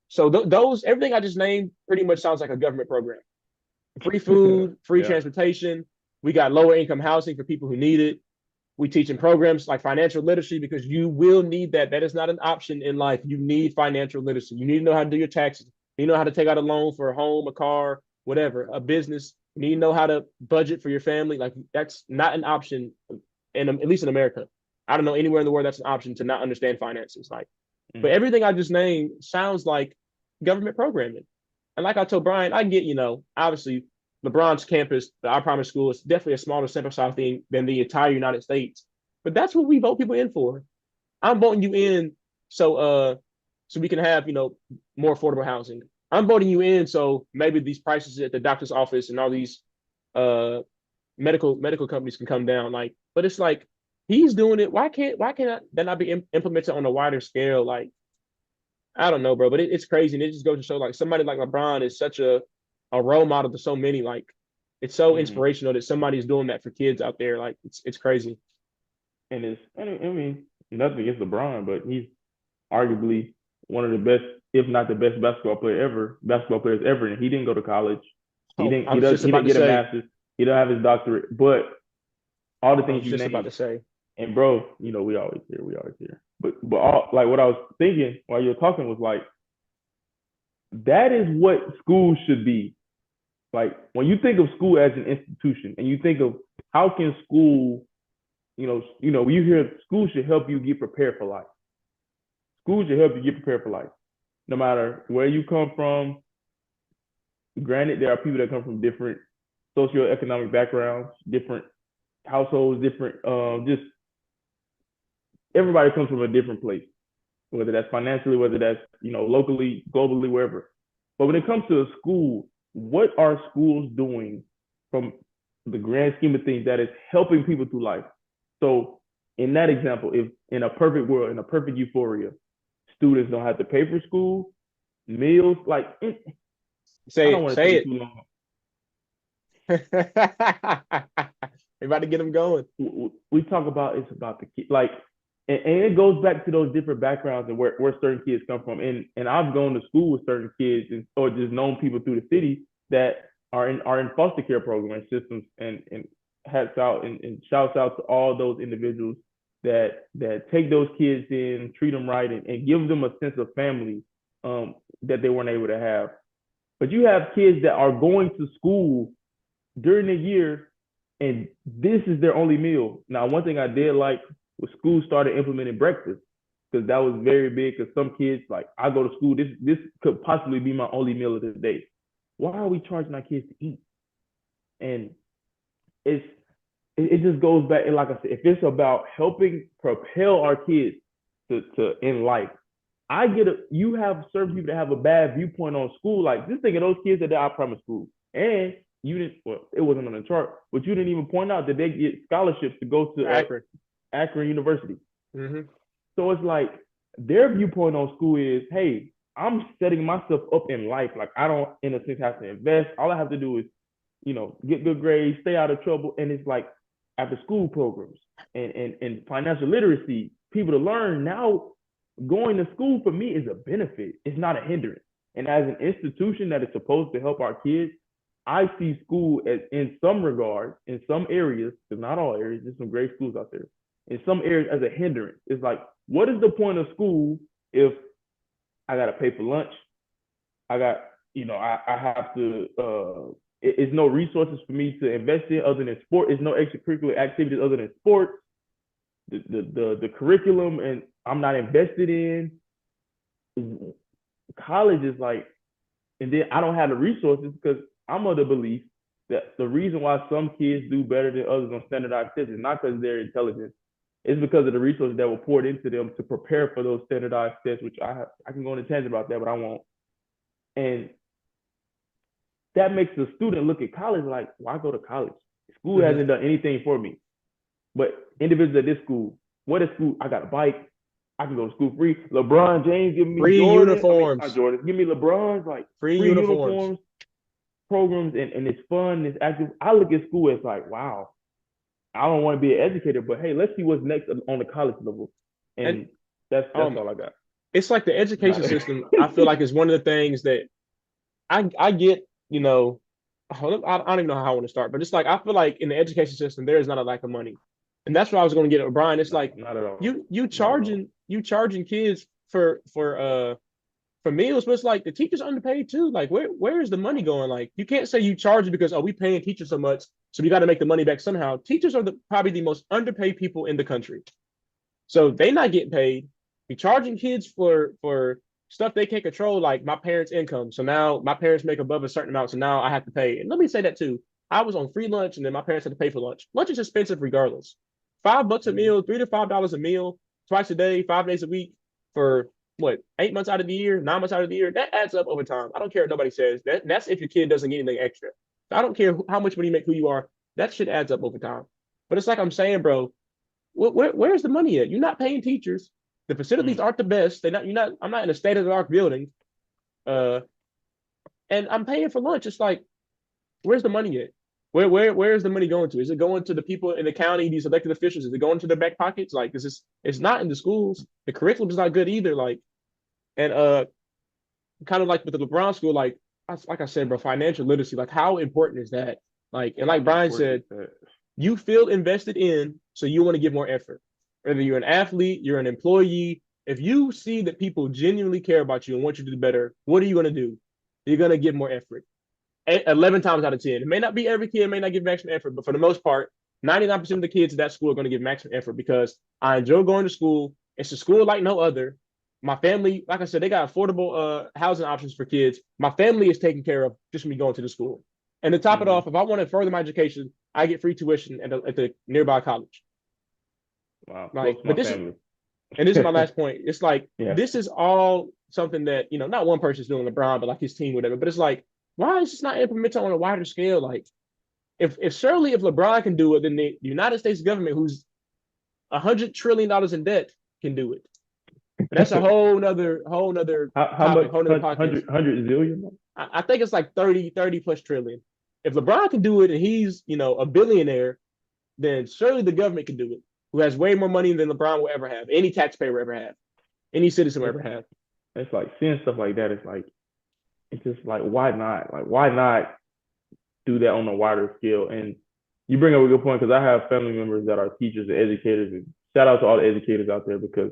So those everything I just named pretty much sounds like a government program. Free food, free transportation. We got lower income housing for people who need it. We teach in programs like financial literacy because you will need that. That is not an option in life. You need financial literacy. You need to know how to do your taxes. You know how to take out a loan for a home, a car, whatever, a business. You need to know how to budget for your family. Like that's not an option, at least in America. I don't know anywhere in the world that's an option to not understand finances. But everything I just named sounds like government programming. And like I told Brian, I get, obviously LeBron's campus, the IPromise School, is definitely a smaller sample size thing than the entire United States. But that's what we vote people in for. I'm voting you in so we can have, more affordable housing. I'm voting you in so maybe these prices at the doctor's office and all these medical companies can come down. But it's like he's doing it. Why can't that not be implemented on a wider scale? Like, I don't know, bro, but it's crazy. And it just goes to show like somebody like LeBron is such a role model to so many. Like it's so inspirational that somebody's doing that for kids out there. Like it's crazy. And I mean, nothing against LeBron, but he's arguably one of the best, if not the best basketball players ever. And he didn't go to college. He didn't get a master's. He don't have his doctorate. But all the things you named. About to say. And bro, we always hear. But all, like what I was thinking while you were talking was like, that is what school should be. Like when you think of school as an institution, and you think of how can school, you hear school should help you get prepared for life. School should help you get prepared for life, no matter where you come from. Granted, there are people that come from different socioeconomic backgrounds, different households, different just everybody comes from a different place, whether that's financially, whether that's locally, globally, wherever. But when it comes to a school, what are schools doing from the grand scheme of things that is helping people through life? So in that example, if in a perfect world, in a perfect euphoria, students don't have to pay for school, meals, like say it. Too long. We're about to get them going. We talk about it's about the kid, like, and it goes back to those different backgrounds and where certain kids come from. And I've gone to school with certain kids or just known people through the city that are in foster care program systems, and hats out and shouts out to all those individuals that take those kids in, treat them right, and give them a sense of family that they weren't able to have. But you have kids that are going to school during the year, and this is their only meal. Now, one thing I did like was school started implementing breakfast, because that was very big. Because some kids, like, I go to school, this could possibly be my only meal of the day. Why are we charging our kids to eat? And it just goes back, and like I said, if it's about helping propel our kids to in life, you have certain people that have a bad viewpoint on school. Like, just think of those kids at the IPromise School, and you didn't. Well, it wasn't on the chart, but you didn't even point out that they get scholarships to go to Akron University. Mm-hmm. So it's like their viewpoint on school is, hey, I'm setting myself up in life. Like, I don't, in a sense, have to invest. All I have to do is, get good grades, stay out of trouble. And it's like after school programs and financial literacy, people to learn. Now, going to school for me is a benefit. It's not a hindrance. And as an institution that is supposed to help our kids, I see school as, in some regards, in some areas, because not all areas, there's some great schools out there, in some areas as a hindrance. It's like, what is the point of school if I got to pay for lunch? I got, I have to, it's no resources for me to invest in other than sport. It's no extracurricular activities other than sports. The curriculum, and I'm not invested in. College is like, and then I don't have the resources, because I'm of the belief that the reason why some kids do better than others on standardized tests is not because they're intelligent. It's because of the resources that were poured into them to prepare for those standardized tests, which I can go on a tangent about that, but I won't. And that makes the student look at college like, why go to college? School hasn't done anything for me. But individuals at this school, what is school? I got a bike. I can go to school free. LeBron James giving me Free Jordan. I mean, not uniforms. Jordan. Give me LeBron's like Free free uniforms. uniforms, programs, and it's fun. It's active. I look at school as like, wow. I don't want to be an educator, but hey, let's see what's next on the college level. And And that's all I got. it's like the education Not, system, I feel like is one of the things that I get, I don't even know how I want to start, but it's like I feel like in the education system there is not a lack of money, and that's what I was going to get at Brian. It's like not at all. you Not at all. charging kids for meals, but it's like the teachers are underpaid too. Like where is the money going? Like you can't say you charge it because we paying teachers so much, so we got to make the money back somehow. Teachers are probably the most underpaid people in the country, so they not getting paid. We charging kids for stuff they can't control, like my parents' income. So now my parents make above a certain amount, so now I have to pay. And let me say that too. I was on free lunch, and then my parents had to pay for lunch. Lunch is expensive regardless. $5 a meal, $3 to $5 a meal, twice a day, 5 days a week for what 8 months out of the year, 9 months out of the year. That adds up over time. I don't care what nobody says. That's if your kid doesn't get anything extra. I don't care how much money you make, who you are. That shit adds up over time. But it's like I'm saying, bro, where's the money at? You're not paying teachers. The facilities Mm. aren't the best. They're not. You're not. I'm not in a state of the art building. Uh, and I'm paying for lunch. It's like, where's the money at? Where is the money going to? Is it going to the people in the county, these elected officials? Is it going to their back pockets? Like, this is it's not in the schools. The curriculum is not good either. Like, and kind of like with the LeBron school, like I said, bro, financial literacy. Like, how important is that? Like, and like How Brian important said, is that? you feel invested in, so you want to give more effort. Whether you're an athlete, you're an employee, if you see that people genuinely care about you and want you to do better, what are you going to do? You're going to give more effort. 11 times out of 10. It may not be every kid may not give maximum effort, but for the most part, 99% of the kids at that school are going to give maximum effort because I enjoy going to school. It's a school like no other. My family, like I said, they got affordable housing options for kids. My family is taken care of just me going to the school. And to top it Mm-hmm. off, if I want to further my education, I get free tuition at the nearby college. Wow, close Like, to but my this is family. and this is my last point. It's like Yeah. this is all something that not one person's doing LeBron, but like his team, whatever. But it's like, why is this not implemented on a wider scale? Like, if LeBron can do it, then the United States government, who's $100 trillion in debt, can do it. But that's a whole nother How much? topic, whole nother podcast. Hundred zillion? I think it's like 30 plus trillion. If LeBron can do it and he's a billionaire, then surely the government can do it, who has way more money than LeBron will ever have, any taxpayer will ever have, any citizen will It's, ever have. it's like seeing stuff like that. It's just like why not? Like why not do that on a wider scale? And you bring up a good point because I have family members that are teachers and educators, and shout out to all the educators out there because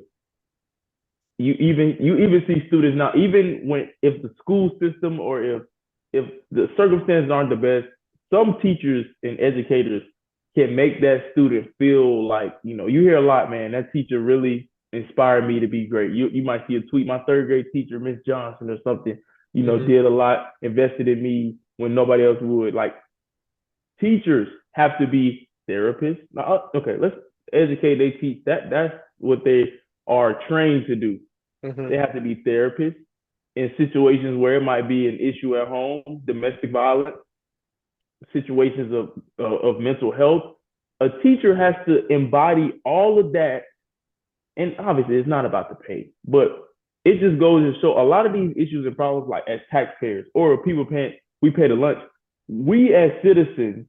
you even see students now, even when if the school system or if the circumstances aren't the best, some teachers and educators can make that student feel like, you hear a lot, man, that teacher really inspired me to be great. You might see a tweet, my third grade teacher, Miss Johnson or something, Mm-hmm. did a lot, invested in me when nobody else would. Like teachers have to be therapists. Now, okay, let's educate, they teach that's what they are trained to do. Mm-hmm. They have to be therapists in situations where it might be an issue at home, domestic violence, situations of mental health. A teacher has to embody all of that. And obviously, it's not about the pay, but it just goes to show a lot of these issues and problems, like as taxpayers or people paying, we pay the lunch. We as citizens,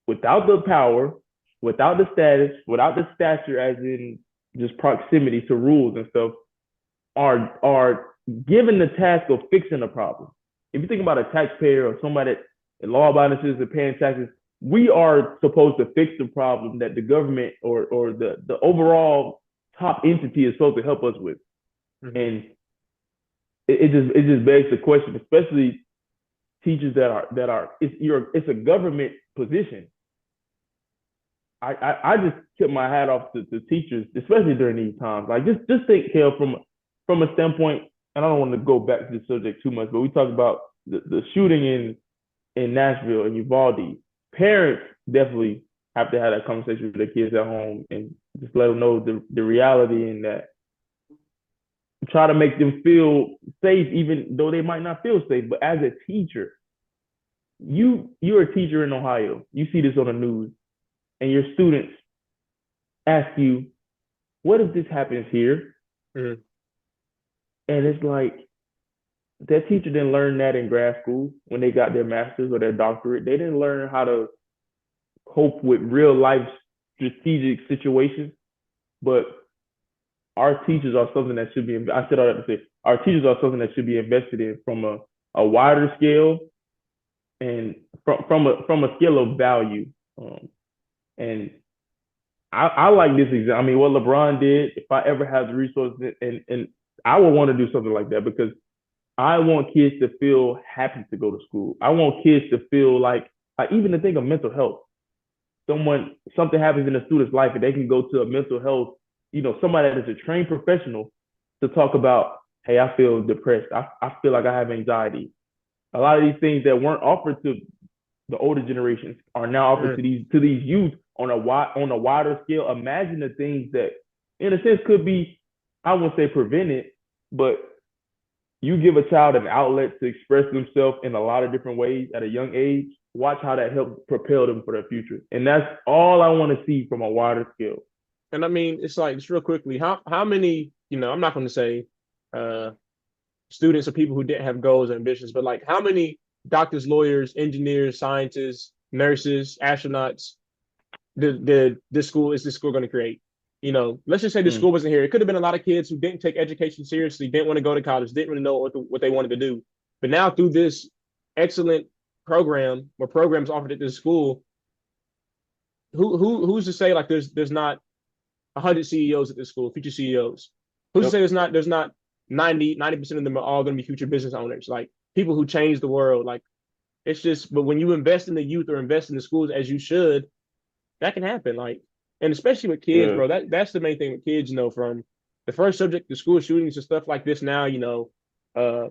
without the power, without the status, without the stature, as in just proximity to rules and stuff, are given the task of fixing the problem. If you think about a taxpayer or somebody that law-abiding citizens paying taxes, we are supposed to fix the problem that the government or the overall top entity is supposed to help us with. Mm-hmm. And it just begs the question, especially teachers that are it's a government position. I just tip my hat off to teachers, especially during these times. Like just think, Cale, from a standpoint, and I don't want to go back to the subject too much, but we talked about the shooting in Nashville and Uvalde. Parents definitely have to have that conversation with their kids at home and just let them know the reality in that. Try to make them feel safe, even though they might not feel safe. But as a teacher, you're a teacher in Ohio. You see this on the news, and your students ask you, what if this happens here? Mhm. And it's like that teacher didn't learn that in grad school when they got their master's or their doctorate. They didn't learn how to cope with real life strategic situations. But our teachers are something that should be. I said all that to say our teachers are something that should be invested in from a wider scale and from a scale of value. And I like this example. I mean, what LeBron did. If I ever had the resources, and I would want to do something like that because I want kids to feel happy to go to school. I want kids to feel like even to think of mental health. Something happens in a student's life and they can go to a mental health, somebody that is a trained professional to talk about, hey, I feel depressed. I feel like I have anxiety. A lot of these things that weren't offered to the older generations are now offered Mhm. to these youth on a wider scale. Imagine the things that, in a sense, could be, I wouldn't say prevented, but you give a child an outlet to express themselves in a lot of different ways at a young age. Watch how that helps propel them for their future, and that's all I want to see from a wider scale. And I mean, it's like just real quickly, how many, I'm not going to say uh students or people who didn't have goals and ambitions, but like how many doctors, lawyers, engineers, scientists, nurses, astronauts did this school going to create? Let's just say the Mm, school wasn't here. It could have been a lot of kids who didn't take education seriously, didn't want to go to college, didn't really know what they wanted to do. But now through this excellent program or programs offered at this school, who's to say like there's not 100 CEOs at this school, future CEOs? Who's to yep. say there's not 90% of them are all going to be future business owners, like people who change the world. Like it's just, but when you invest in the youth or invest in the schools as you should, that can happen. Like, and especially with kids, Yeah. bro, that's the main thing with kids, from the first subject, the school shootings and stuff like this now, uh,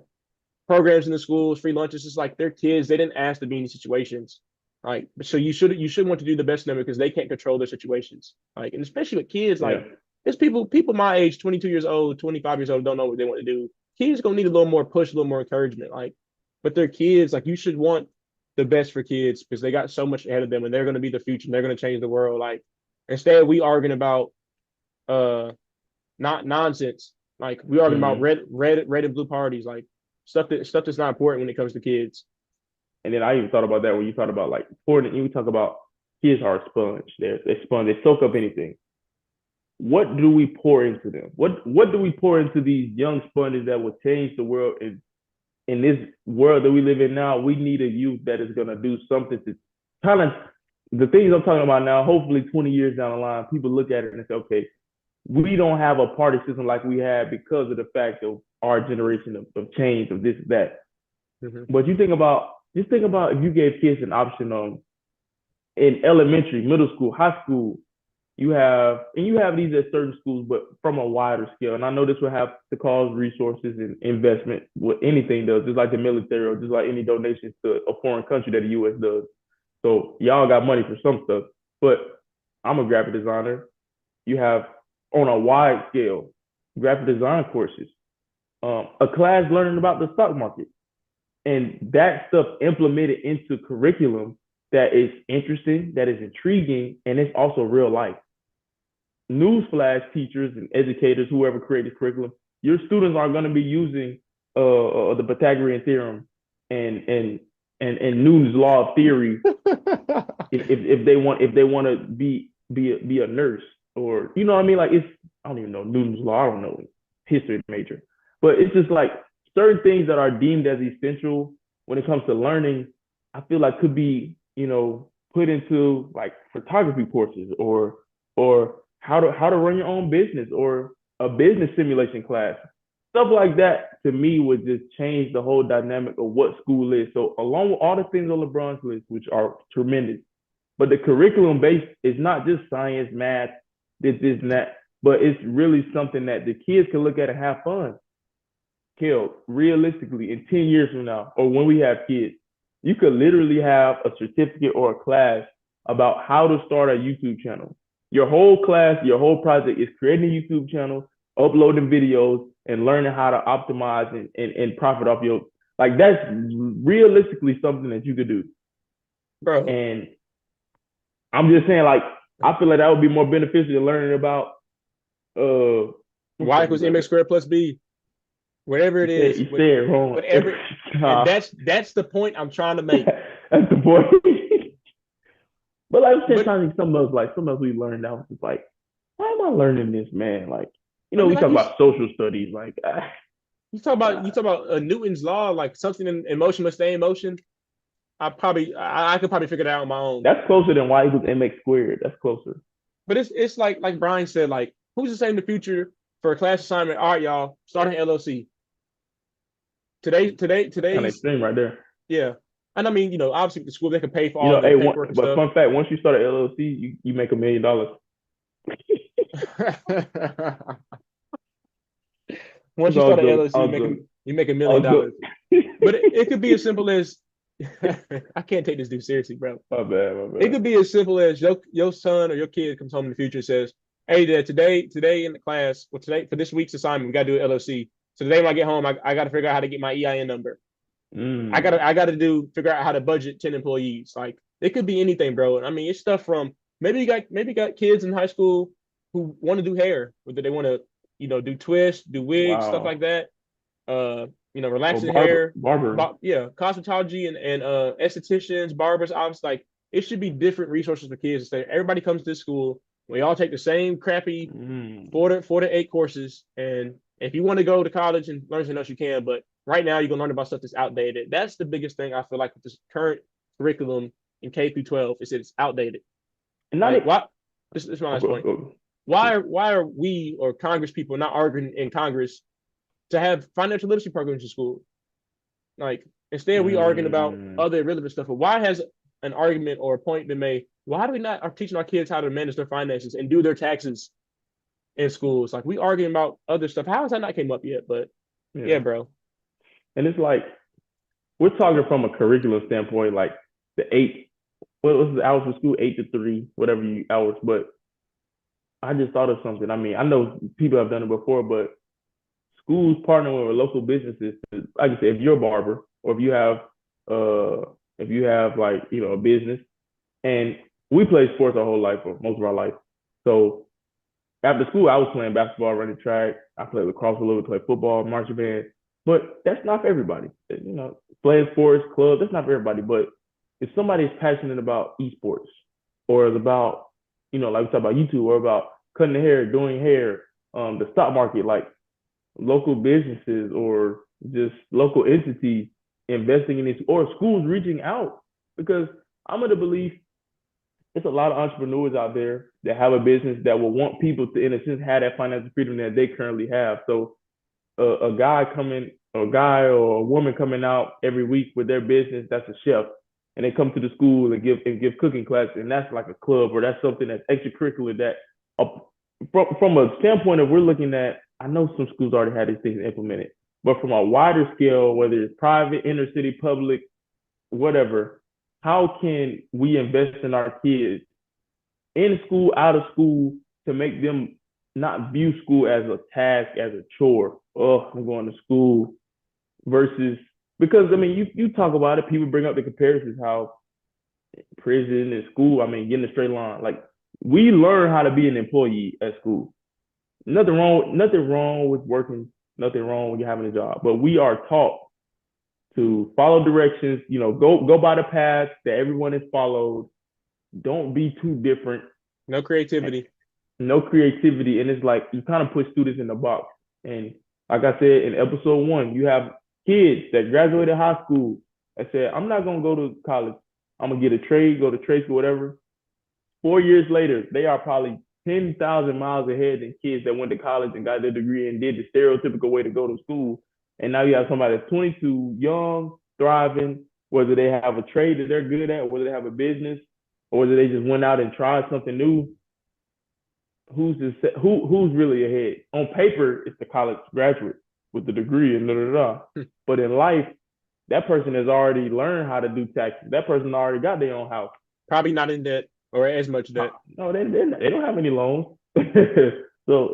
programs in the schools, free lunches. It's like they're kids. They didn't ask to be in these situations. Like, so you should want to do the best in them because they can't control their situations. Like, and especially with kids, Yeah. like there's people my age, 22 years old, 25 years old, don't know what they want to do. Kids gonna need a little more push, a little more encouragement. Like, but they're kids. Like, you should want the best for kids because they got so much ahead of them and they're gonna be the future and they're gonna change the world. Like, instead we arguing about uh not nonsense. Like we arguing about Hmm. red and blue parties. Like stuff that's not important when it comes to kids. And then I even thought about that when you thought about like pouring. You talk about kids are a sponge. They're sponge. They soak up anything. What do we pour into them? What do we pour into these young sponges that will change the world? In this world that we live in now, we need a youth that is going to do something to kind of the things I'm talking about now. Hopefully, 20 years down the line, people look at it and say, okay, we don't have a party system like we had because of the fact of our generation of change of this that. Mm-hmm. But just think about if you gave kids an option on in elementary, middle school, high school, you have these at certain schools, but from a wider scale. And I know this will have to cause resources and investment. What anything does, just like the military or just like any donations to a foreign country that the U.S. does. So y'all got money for some stuff, but I'm a graphic designer. You have on a wide scale graphic design courses, a class learning about the stock market, and that stuff implemented into curriculum that is interesting, that is intriguing, and it's also real life. Newsflash, teachers and educators, whoever created curriculum, your students are going to be using the Pythagorean theorem and Newton's law of theory if they want to be a nurse, or you know what I mean. Like it's I don't even know Newton's law. I don't know history major, but it's just like certain things that are deemed as essential when it comes to learning. I feel like could be put into like photography courses or how to run your own business or a business simulation class. Stuff like that to me would just change the whole dynamic of what school is. So along with all the things on LeBron's list, which are tremendous, but the curriculum base is not just science, math, this, and that, but it's really something that the kids can look at and have fun. Cale, realistically, in 10 years from now, or when we have kids, you could literally have a certificate or a class about how to start a YouTube channel. Your whole class, your whole project is creating a YouTube channel, uploading videos, and learning how to optimize and profit off your, like, that's realistically something that you could do. Bro. And I'm just saying, like, I feel like that would be more beneficial than learning about what's Y that equals dude? mx squared plus b, whatever it is, You said it wrong. whatever. And Nah, that's the point I'm trying to make. that's the point. But like I'm saying, But trying to some else we learned that was just like, why am I learning this, man? Like, I mean, we like talk about social studies, like, you talk about Newton's law, like something in motion must stay in motion. I could probably figure that out on my own. that's closer than y equals mx squared. That's closer. But it's like Brian said, like who's to say in the future for a class assignment? All right, y'all, starting LLC. That's kind of Today's extreme right there. yeah. And I mean, obviously with the school they can pay for all the Hey, paperwork and but stuff. fun fact, once you start an LLC, you make $1 million. Once It's you all start an joke, LLC, all joke, you make $1 million. all joke. But it could be as simple as I can't take this dude seriously, bro. My bad, my It bad. could be as simple as your son or your kid comes home in the future and says, "Hey, Dad, today in the class, well, today for this week's assignment, we got to do an LLC. So today when I get home, I got to figure out how to get my EIN number. Mm, I got to figure out how to budget 10 employees. Like it could be anything, bro. I mean, it's stuff from maybe you got kids in high school who want to do hair, whether they want to do twists, do wigs, stuff wow. like that. Oh, Relaxing hair, barber. yeah, cosmetology and estheticians, barbers. Obviously, like it should be different resources for kids to say everybody comes to this school. We all take the same crappy Mm. 4 to 8 courses, and if you want to go to college and learn something else, you can. But right now, you're gonna learn about stuff that's outdated. That's the biggest thing I feel like with this current curriculum in K through 12 is that it's outdated. And not Like it. what? This is my last point. Okay. Why are we or Congress people not arguing in Congress to have financial literacy programs in school? Like instead, we arguing about Mm. other irrelevant stuff. But why has an argument or a point been made? Why do we not are teaching our kids how to manage their finances and do their taxes in schools? Like we arguing about other stuff. How has that not came up yet? But Yeah. yeah, bro. And it's like we're talking from a curriculum standpoint, like the eight. What was the hours for school? 8 to 3, whatever you hours. But I just thought of something. I mean, I know people have done it before, but schools partnering with local businesses. Like I said, if you're a barber or uh if you have like a business, and we played sports our whole life or most of our life. So after school, I was playing basketball, running track. I played lacrosse a little bit, played football, marching band. But that's not for everybody. Playing sports, clubs, that's not for everybody. But if somebody is passionate about esports or is about, like we talk about YouTube or about cutting the hair, doing hair, the stock market, like local businesses or just local entities investing in this or schools reaching out because I'm of the belief there's a lot of entrepreneurs out there that have a business that will want people to, in a sense, have that financial freedom that they currently have. So a guy or a woman coming out every week with their business that's a chef, and they come to the school and give cooking classes, and that's like a club or that's something that's extracurricular that uh, from a standpoint of we're looking at. I know some schools already had these things implemented, but from a wider scale, whether it's private, inner city, public, whatever, how can we invest in our kids in school, out of school, to make them not view school as a task, as a chore? Oh, I'm going to school versus because I mean you talk about it, people bring up the comparisons how prison and school, I mean, getting a straight line. Like we learn how to be an employee at school. Nothing wrong with working, nothing wrong with you having a job. But we are taught to follow directions, go by the path that everyone has followed. Don't be too different. No creativity. No creativity. And it's like you kind of put students in the box. And like I said in episode 1, you have kids that graduated high school that said, I'm not gonna go to college. I'm gonna get a trade, go to trade school, whatever. 4 years later, they are probably 10,000 miles ahead than kids that went to college and got their degree and did the stereotypical way to go to school. And now you have somebody that's 22, young, thriving, whether they have a trade that they're good at, whether they have a business, or whether they just went out and tried something new. Who's really ahead? On paper, it's the college graduate with the degree and da da da. But in life, that person has already learned how to do taxes. That person already got their own house. Probably not in debt or as much debt. No, they don't have any loans. So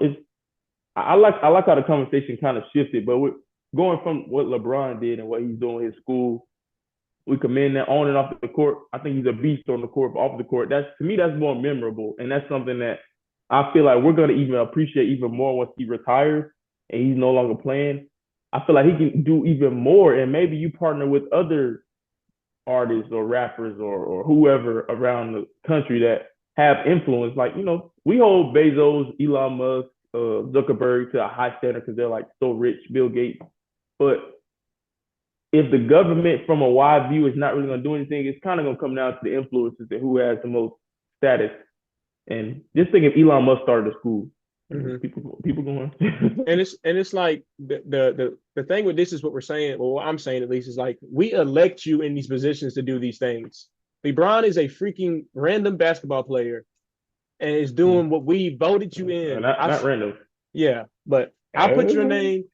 I like how the conversation kind of shifted, but we're going from what LeBron did and what he's doing in his school. we commend that on and off the court. I think he's a beast on the court, but off the court, that's to me that's more memorable, and that's something that I feel like we're gonna even appreciate even more once he retires and he's no longer playing. I feel like he can do even more, and maybe you partner with other artists or rappers or whoever around the country that have influence. Like, we hold Bezos, Elon Musk, Zuckerberg to a high standard because they're like so rich, Bill Gates. But if the government from a wide view is not really going to do anything, it's kind of going to come down to the influences and who has the most status. And just think if Elon Musk started a school, Mm-hmm. people going. And it's like the thing with this is what we're saying, well, what I'm saying at least is like we elect you in these positions to do these things. LeBron is a freaking random basketball player and is doing what we voted you in. Not random. Yeah, but I put your name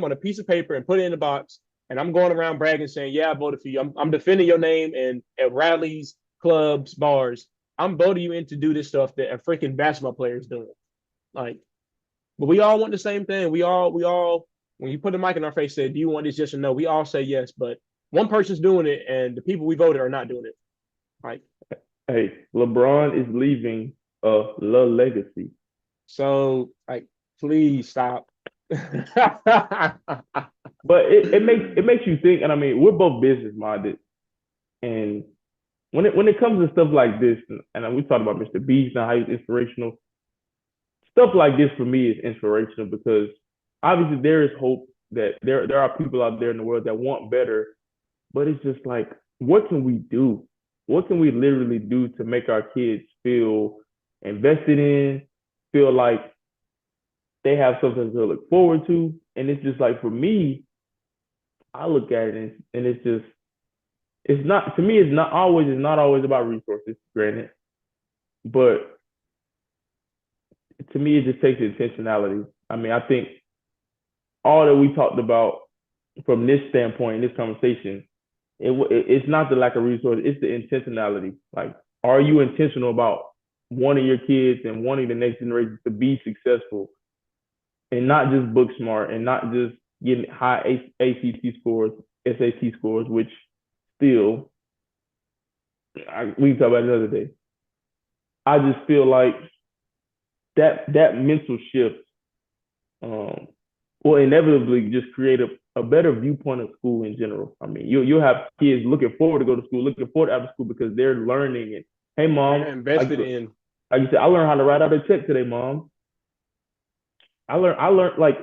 on a piece of paper and put it in a box, and I'm going around bragging saying, yeah, I voted for you. I'm defending your name and at rallies, clubs, bars. I'm voting you in to do this stuff that a freaking basketball player is doing. Like, but we all want the same thing. We all, when you put the mic in our face, say, do you want this, yes or no? We all say yes, but one person's doing it, and the people we voted are not doing it. Like, hey, LeBron is leaving a legacy. So, like, please stop. But it makes you think, and I mean, we're both business minded, and when it comes to stuff like this, and we talked about Mr. Beast and how he's inspirational, stuff like this for me is inspirational because obviously there is hope that there are people out there in the world that want better, but it's just like, what can we do? What can we literally do to make our kids feel invested in, feel like they have something to look forward to? And it's just like, for me, I look at it and it's just, it's not, to me, it's not always about resources, granted, but to me, it just takes intentionality. I mean, I think all that we talked about from this standpoint, in this conversation, it's not the lack of resources, it's the intentionality. Like, are you intentional about wanting your kids and wanting the next generation to be successful and not just book smart and not just getting high ACT scores, SAT scores, which still, we can talk about another day. I just feel like that mental shift will inevitably just create a better viewpoint of school in general. I mean, you'll have kids looking forward to go to school, looking forward to after school because they're learning. And hey, mom, invested in. Like you said, I learned how to write out a check today, mom. I learned like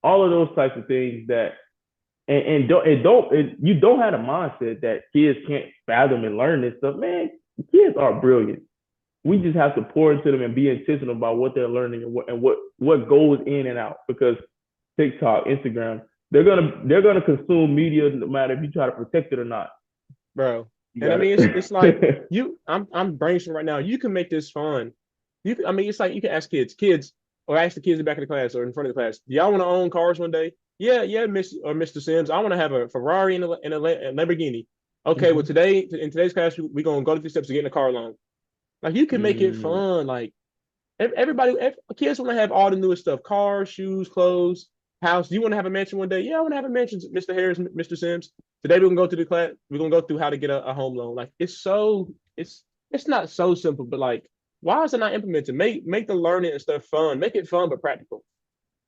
all of those types of things that, and you don't have a mindset that kids can't fathom and learn this stuff. Man, kids are brilliant. We just have to pour into them and be intentional about what they're learning and what goes in and out, because TikTok, Instagram, they're gonna consume media no matter if you try to protect it or not. Bro. And I mean, it's like I'm brainstorming right now. You can make this fun. I mean, it's like you can ask kids, or ask the kids in the back of the class or in front of the class. Do y'all want to own cars one day? Yeah, Mr. Sims. I want to have a Ferrari and a Lamborghini. Okay, well in today's class, we're gonna go to the steps to get in a car loan. Like, you can make it fun. Like, kids want to have all the newest stuff: cars, shoes, clothes, house. Do you want to have a mansion one day? Yeah, I want to have a mansion, Mr. Harris, Mr. Sims. Today we're gonna go to the class. We're gonna go through how to get a home loan. Like, it's not so simple, but like, why is it not implemented? Make the learning and stuff fun. Make it fun but practical.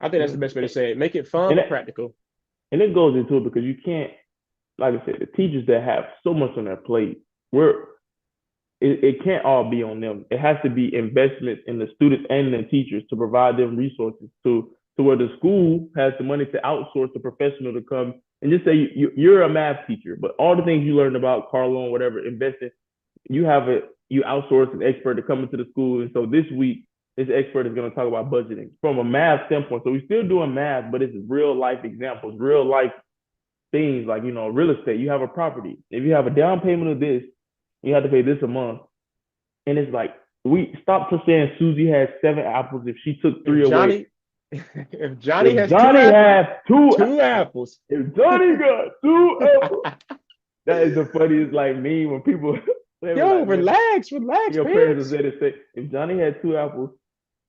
I think that's the best way to say it. Make it fun but practical. And it goes into it because you can't, like I said, the teachers that have so much on their plate, it can't all be on them. It has to be investments in the students and the teachers to provide them resources to where the school has the money to outsource a professional to come and just say you're a math teacher, but all the things you learned about car loan, whatever, investing, you outsource an expert to come into the school. And so this week, this expert is going to talk about budgeting from a math standpoint. So we're still doing math, but it's real life examples, real life things like, real estate. You have a property. If you have a down payment of this, you have to pay this a month. And it's like, we stopped saying Susie has 7 apples if she took 3 away. If Johnny has 2 apples. If Johnny got 2 apples. That is the funniest like meme when people yo, like, relax. Your parents said to say, if Johnny had 2 apples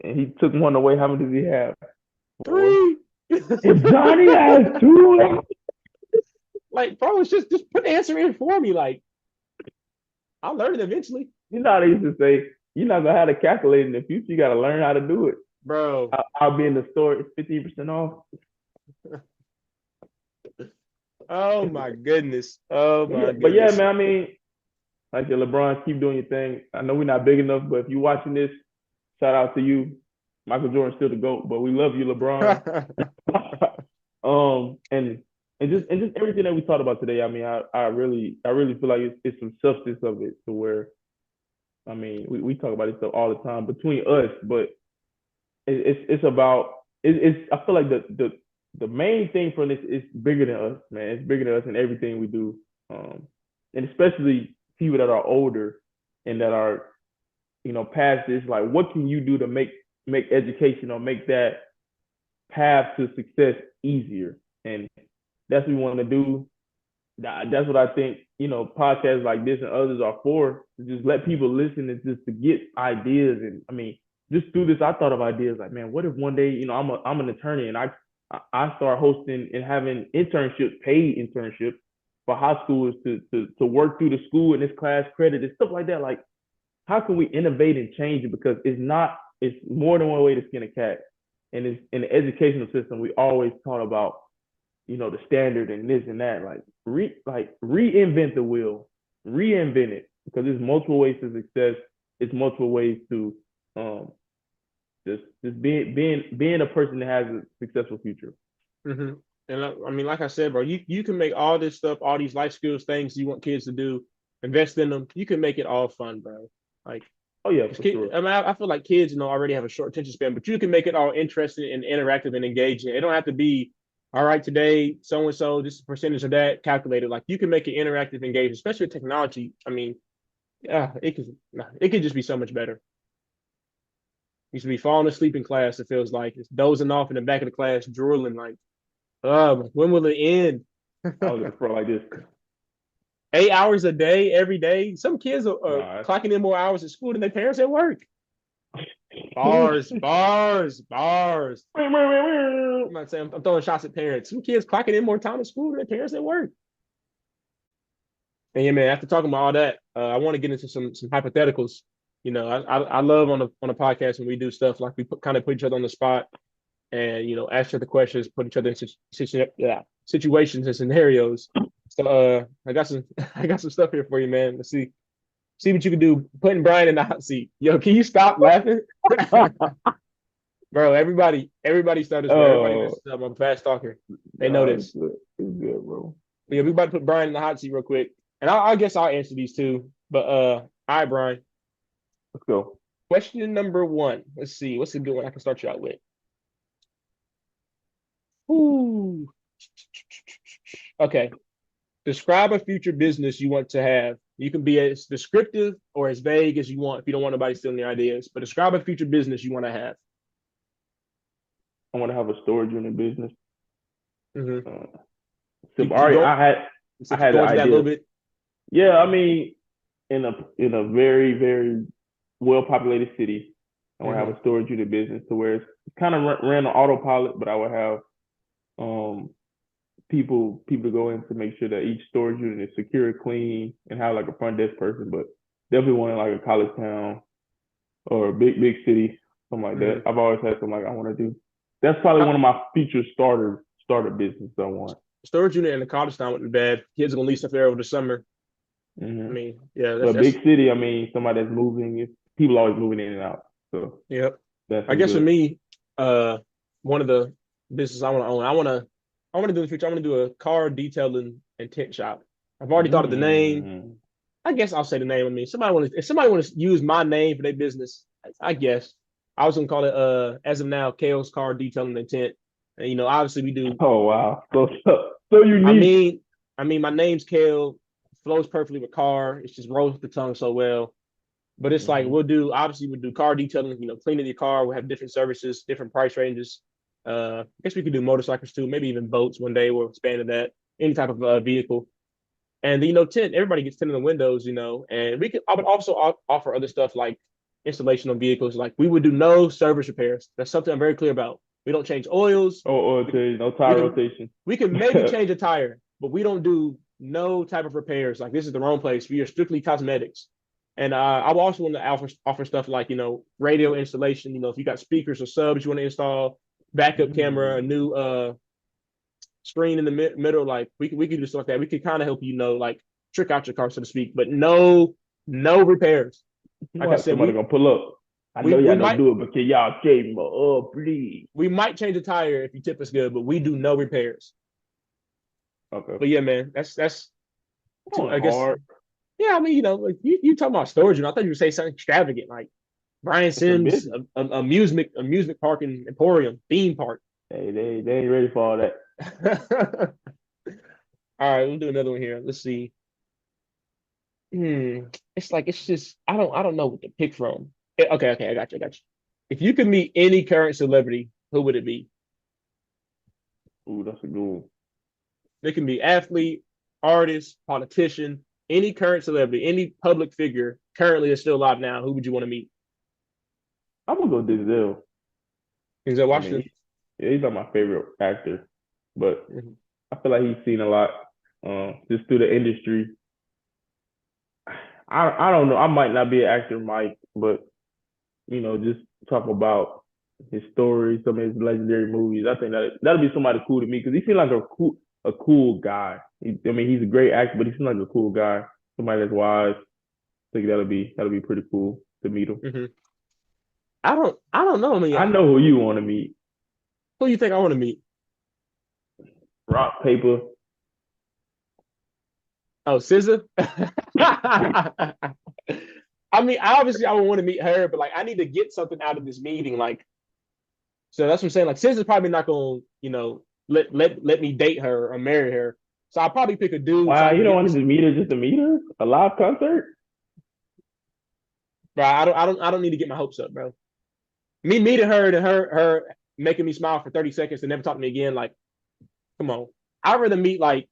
and he took one away, how many does he have? 3. If Johnny has 2 apples. Like, bro, it's just put the answer in for me. Like, I'll learn it eventually, You know how they used to say, you're not gonna have to calculate in the future. You gotta learn how to do it. bro. I'll be in the store. It's 15% off. Oh my goodness. Oh my But yeah, goodness. man. I mean, like your LeBron, keep doing your thing. I know we're not big enough, but if you're watching this, shout out to you. Michael Jordan's still the GOAT, but we love you, LeBron. And just everything that we talked about today. I mean, I really feel like it's some substance of it to where I mean we talk about this stuff all the time between us, but it's about it's I feel like the main thing from this is bigger than us, man. It's bigger than us in everything we do, and especially people that are older and that are past this. Like, what can you do to make education or make that path to success easier? And that's what we want to do. That's what I think, podcasts like this and others are for, to just let people listen and just to get ideas. And I mean, just through this, I thought of ideas like, man, what if one day, I'm an attorney and I start hosting and having internships, paid internships for high schoolers to work through the school and this class credit and stuff like that. Like, how can we innovate and change it? Because it's more than one way to skin a cat. And it's in the educational system, we always talk about, the standard and this and that. Like reinvent the wheel, reinvent it, because there's multiple ways to success. It's multiple ways to just being a person that has a successful future. Mm-hmm. And I mean, like I said, bro, you can make all this stuff, all these life skills things you want kids to do, invest in them. You can make it all fun, bro. Like, Oh yeah, for sure. I mean, I feel like kids, already have a short attention span, but you can make it all interesting and interactive and engaging. It don't have to be, all right, today, so and so, this is percentage of that calculated. Like, you can make it interactive, engaging, especially with technology. I mean, yeah, it could just be so much better. You should be falling asleep in class. It feels like it's dozing off in the back of the class, drooling. Like, when will it end? I was for like this. 8 hours a day, every day. Some kids are Nah, clocking in more hours at school than their parents at work. Bars, bars, bars. I'm not saying I'm throwing shots at parents. Some kids clocking in more time at school than their parents at work. And yeah, man, after talking about all that, I want to get into some hypotheticals. I love on a podcast when we do stuff like we kind of put each other on the spot and ask each other questions, put each other in situations and scenarios. So I got some I got some stuff here for you, man. Let's see what you can do. Putting Brian in the hot seat. Yo, can you stop laughing? Bro, everybody started. Everybody listens up. I'm a fast talker. They know this. It's good, bro. Yeah, we about to put Brian in the hot seat real quick. And I guess I'll answer these too. But all right, Brian. Let's go. Question number 1. Let's see. What's a good one I can start you out with? Ooh. Okay. Describe a future business you want to have. You can be as descriptive or as vague as you want if you don't want nobody stealing your ideas. But describe a future business you want to have. I want to have a storage unit business. Mm-hmm. I had the idea. A little bit. Yeah, I mean, in a very, very well populated city, I want to have a storage unit business to where it's kind of ran on autopilot, but I would have people to go in to make sure that each storage unit is secure, clean, and have like a front desk person. But definitely want like a college town or a big city, something like that. I've always had something like I want to do. That's probably one of my future starter business I want. Storage unit in the college town wouldn't be bad. Kids are gonna lease up there over the summer. Mm-hmm. I mean, yeah, that's big city. I mean, somebody that's moving. People always moving in and out. So yep. I guess for me, one of the businesses I want to own, I want to do in the future. I want to do a car detailing and tint shop. I've already thought of the name. I guess I'll say the name. I mean, if somebody want to use my name for their business, I guess I was gonna call it as of now, Cale's Car Detailing and Tint. And obviously we do. Oh wow, so unique. I mean, my name's Cale, flows perfectly with car. It's just rolls with the tongue so well. But it's like we'll do car detailing, cleaning your car. We'll have different services, different price ranges. I guess we could do motorcycles too, maybe even boats one day. We'll expand to that, any type of vehicle. And tint, everybody gets tint in the windows, and I would also offer other stuff like installation on vehicles. Like we would do no service repairs. That's something I'm very clear about. We don't change oils. Oil change, no tire rotation. We can maybe change a tire. but we don't do no type of repairs. Like this is the wrong place. We are strictly cosmetics. And I also want to offer stuff like, radio installation. If you got speakers or subs you want to install, backup camera, a new screen in the middle, like we could do stuff like that. We could kind of help like trick out your car, so to speak, but no repairs. Like I said, somebody gonna pull up. I we know y'all might don't do it, but can y'all shave me? Oh, please. we might change a tire if you tip us good, but we do no repairs. Okay. But yeah, man, that's I guess. Hard. Yeah, I mean, like you talking about storage, I thought you would say something extravagant like Brian Sims, amusement park and emporium theme park. Hey, they ain't ready for all that. All right, we'll do another one here. Let's see. It's just I don't know what to pick from. Okay, I got you. If you could meet any current celebrity, who would it be? Ooh, that's a good one. They can be athlete, artist, politician, any current celebrity, any public figure currently is still alive now. Who would you want to meet? I'm gonna go Denzel. Denzel Washington. He's not my favorite actor, but Mm-hmm. I feel like he's seen a lot, just through the industry. I don't know. I might not be an actor, Mike, but just talk about his story, some of his legendary movies. I think that'll be somebody cool to me because he seems like a cool guy. He's a great actor, but he seems like a cool guy. Somebody that's wise. I think that'll be pretty cool to meet him. Mm-hmm. I don't know. I know who you want to meet. Who do you think I want to meet? Rock, paper. Oh, SZA. I mean, obviously, I would want to meet her, but like, I need to get something out of this meeting. Like, so that's what I'm saying. Like, SZA's probably not gonna, let me date her or marry her. So I'll probably pick a dude. Wow, you don't want to meet her just to meet her? A live concert? Bro, I don't need to get my hopes up, bro. Me meeting her and her making me smile for 30 seconds and never talk to me again. Like, come on. I'd rather meet I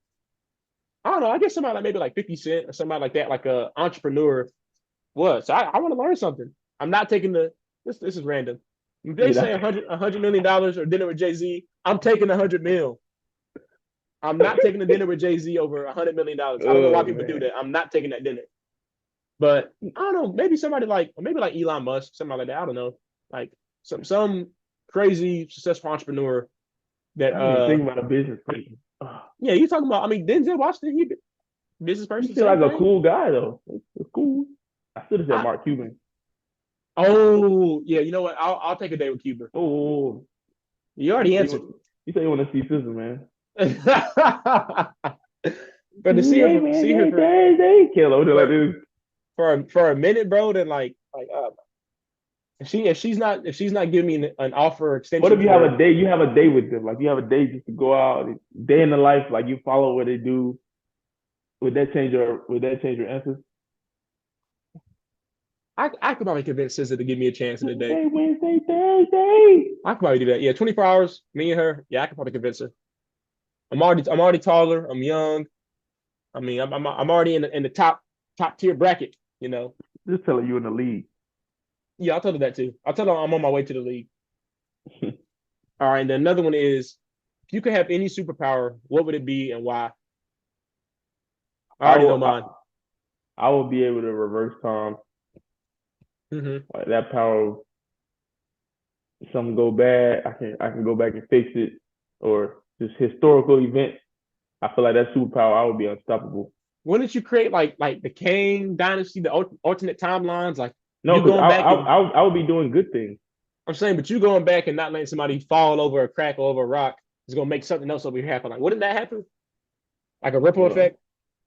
don't know. I guess somebody like maybe like 50 Cent or somebody like that, like a entrepreneur. So I want to learn something. I'm not taking this is random. If they say $100 million or dinner with Jay-Z, I'm taking $100 million. I'm not taking a dinner with Jay-Z over $100 million. I don't know why people do that. I'm not taking that dinner. But I don't know. Maybe somebody like Elon Musk, somebody like that. I don't know. Like some crazy successful entrepreneur that think about a business person. Yeah, you talking about? I mean, Denzel Washington, he business person. He seems like a cool guy though. It's cool. I should have said Mark Cuban. Oh yeah, you know what? I'll take a day with Cuba. Oh, you already answered. You say you want to see SZA, man. But to see her for a minute, bro. Then if she's not giving me an offer extension. What if you have a day? You have a day with them, like you have a day just to go out, day in the life, like you follow what they do. Would that change your answer? I could probably convince SZA to give me a chance in a day. Wednesday, Thursday. I could probably do that. Yeah, 24 hours, me and her. Yeah, I could probably convince her. I'm already taller. I'm young. I mean, I'm already in the top tier bracket. Just tell her you in the league. Yeah, I'll tell her that too. I'll tell her I'm on my way to the league. All right, and then another one is, if you could have any superpower, what would it be and why? I already know mine. I would be able to reverse time. Mm-hmm. Like that power. If something go bad, I can go back and fix it, or just historical events. I feel like that superpower, I would be unstoppable. Wouldn't you create like the Kang dynasty, the alternate timelines? Like no, because I would be doing good things. I'm saying, but you going back and not letting somebody fall over a crack or over a rock is gonna make something else over here happen. Like, wouldn't that happen? Like a ripple effect?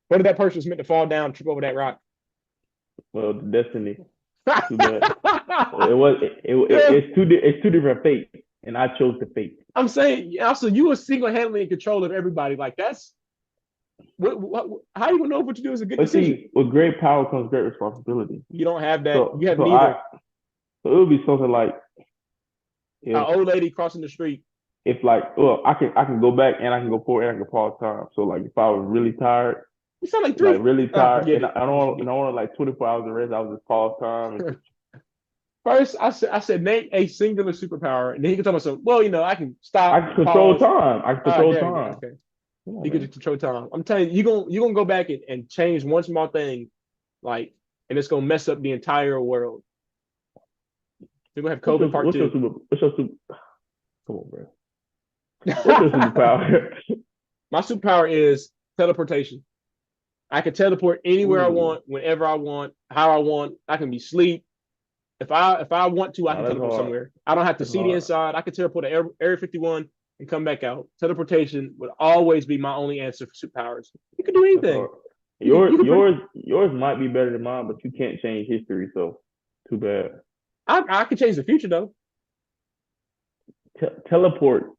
What if that person's meant to fall down, trip over that rock? Well, destiny. Too bad. It's two different fates, and I chose the fate. I'm saying, also, you were single-handedly in control of everybody. Like, that's how you gonna know what you do is a good decision? See, with great power comes great responsibility. You don't have that. You have neither. So it would be something like an old lady crossing the street. If I can go back and I can go forward and I can pause time. So like if I was really tired. You sound like three. Like really tired, and I don't want like 24 hours of rest. I was just pause time. First, I said name a singular superpower, and then he can tell me some. Well, I can stop. I can control time. I can control time. Okay. You could just control time. I'm telling you, you're gonna go back and change one small thing, like, and it's gonna mess up the entire world. We're gonna have COVID part 2. Come on, bro. What's your superpower? My superpower is teleportation. I can teleport anywhere I Ooh, want, whenever I want, how I want. I can be asleep. If I want to, I nah, can that's teleport hard. somewhere. I don't have to That's see the hard. inside. I can teleport to Area 51 and come back out. Teleportation would always be my only answer for superpowers. You can do That's anything. hard. You can bring. Yours might be better than mine, but you can't change history, so too bad. I can change the future though. Teleport,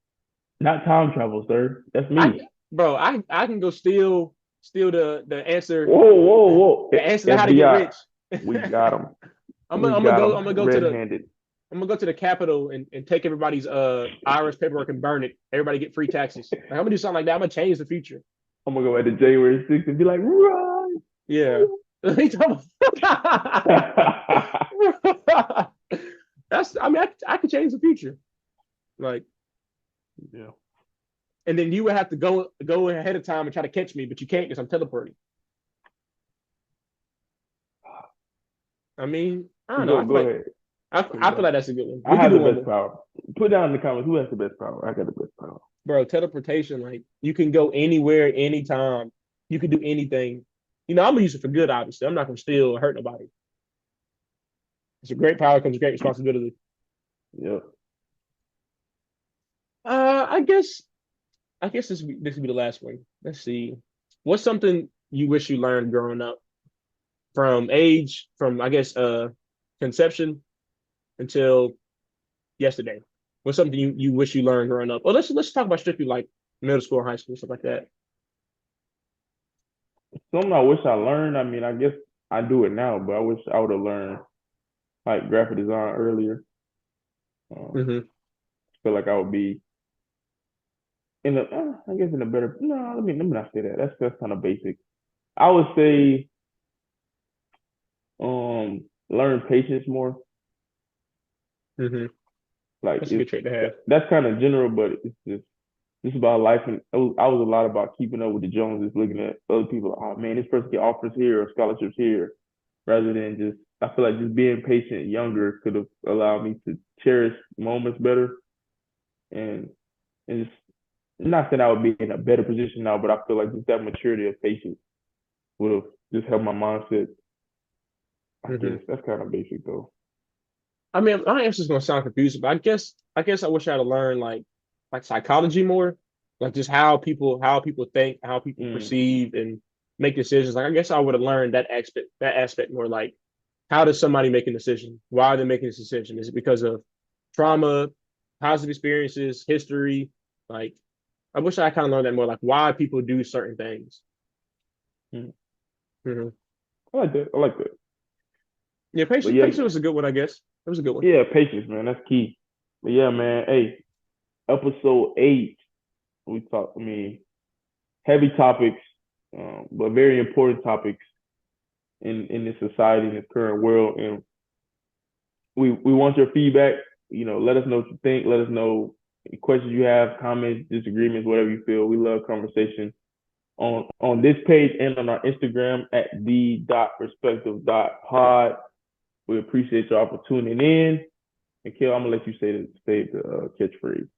not time travel, sir. That's I me. bro, I can go steal the answer Whoa. the answer to how to get FBI, rich. we got him. I'm We gonna, I'm gonna got go him I'm gonna go to the red-handed. I'm gonna go to the Capitol and take everybody's IRS paperwork and burn it. Everybody get free taxes. Like, I'm gonna do something like that. I'm gonna change the future. I'm gonna go at the January 6th and be like, run. Yeah. That's I mean I could change the future. Like, Yeah. and then you would have to go ahead of time and try to catch me, but you can't because I'm teleporting. I mean, I don't know. Go ahead. I feel like that's a good one. I We could have do the one best more. power. Put down in the comments who has the best power. I got the best power. Bro, teleportation, like you can go anywhere, anytime. You can do anything. I'm gonna use it for good, obviously. I'm not gonna steal or hurt nobody. It's a great power, comes with great responsibility. Yep. I guess this would be the last one. Let's see. What's something you wish you learned growing up from I guess conception until yesterday? What's something you wish you learned growing up? Well, let's talk about strictly like middle school, high school, stuff like that. Something I wish I learned. I mean, I guess I do it now, but I wish I would have learned like graphic design earlier. Mm-hmm. Feel like I would be in a, I guess in a better. No, let me not say that. That's kind of basic. I would say, learn patience more. Mm-hmm. Like That's a good trait to have. that's kind of general, but it's about life, and I was a lot about keeping up with the Joneses, looking at other people. Oh man, this person get offers here or scholarships here, rather than just. I feel like just being patient younger could have allowed me to cherish moments better, and just not that I would be in a better position now, but I feel like just that maturity of patience would have just helped my mindset. I Mm-hmm. guess that's kind of basic though. I mean, my answer is gonna sound confusing, but I wish I had learned like psychology more, like just how people think, how people Mm, perceive and make decisions. Like I guess I would have learned that aspect more. Like how does somebody make a decision? Why are they making this decision? Is it because of trauma, positive experiences, history? Like I wish I kind of learned that more. Like why people do certain things. mm. Hmm. I like that. I like that. Yeah, But patience yeah, was a good one. I guess it was a good one. yeah, patience, man. That's key. But yeah, man. Hey, episode 8. We talked. I mean, heavy topics, but very important topics in this society, in this current world. And we want your feedback. Let us know what you think. Let us know any questions you have, comments, disagreements, whatever you feel. We love conversation on this page and on our Instagram at the.perspective.pod. We appreciate y'all for tuning in. And Cale, I'm gonna let you say the catchphrase.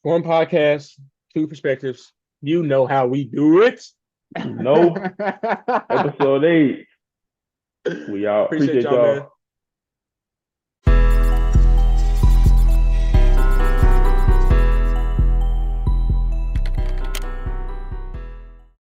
One podcast, two perspectives. You know how we do it. Episode 8. We out. Appreciate Appreciate y'all, man. y'all.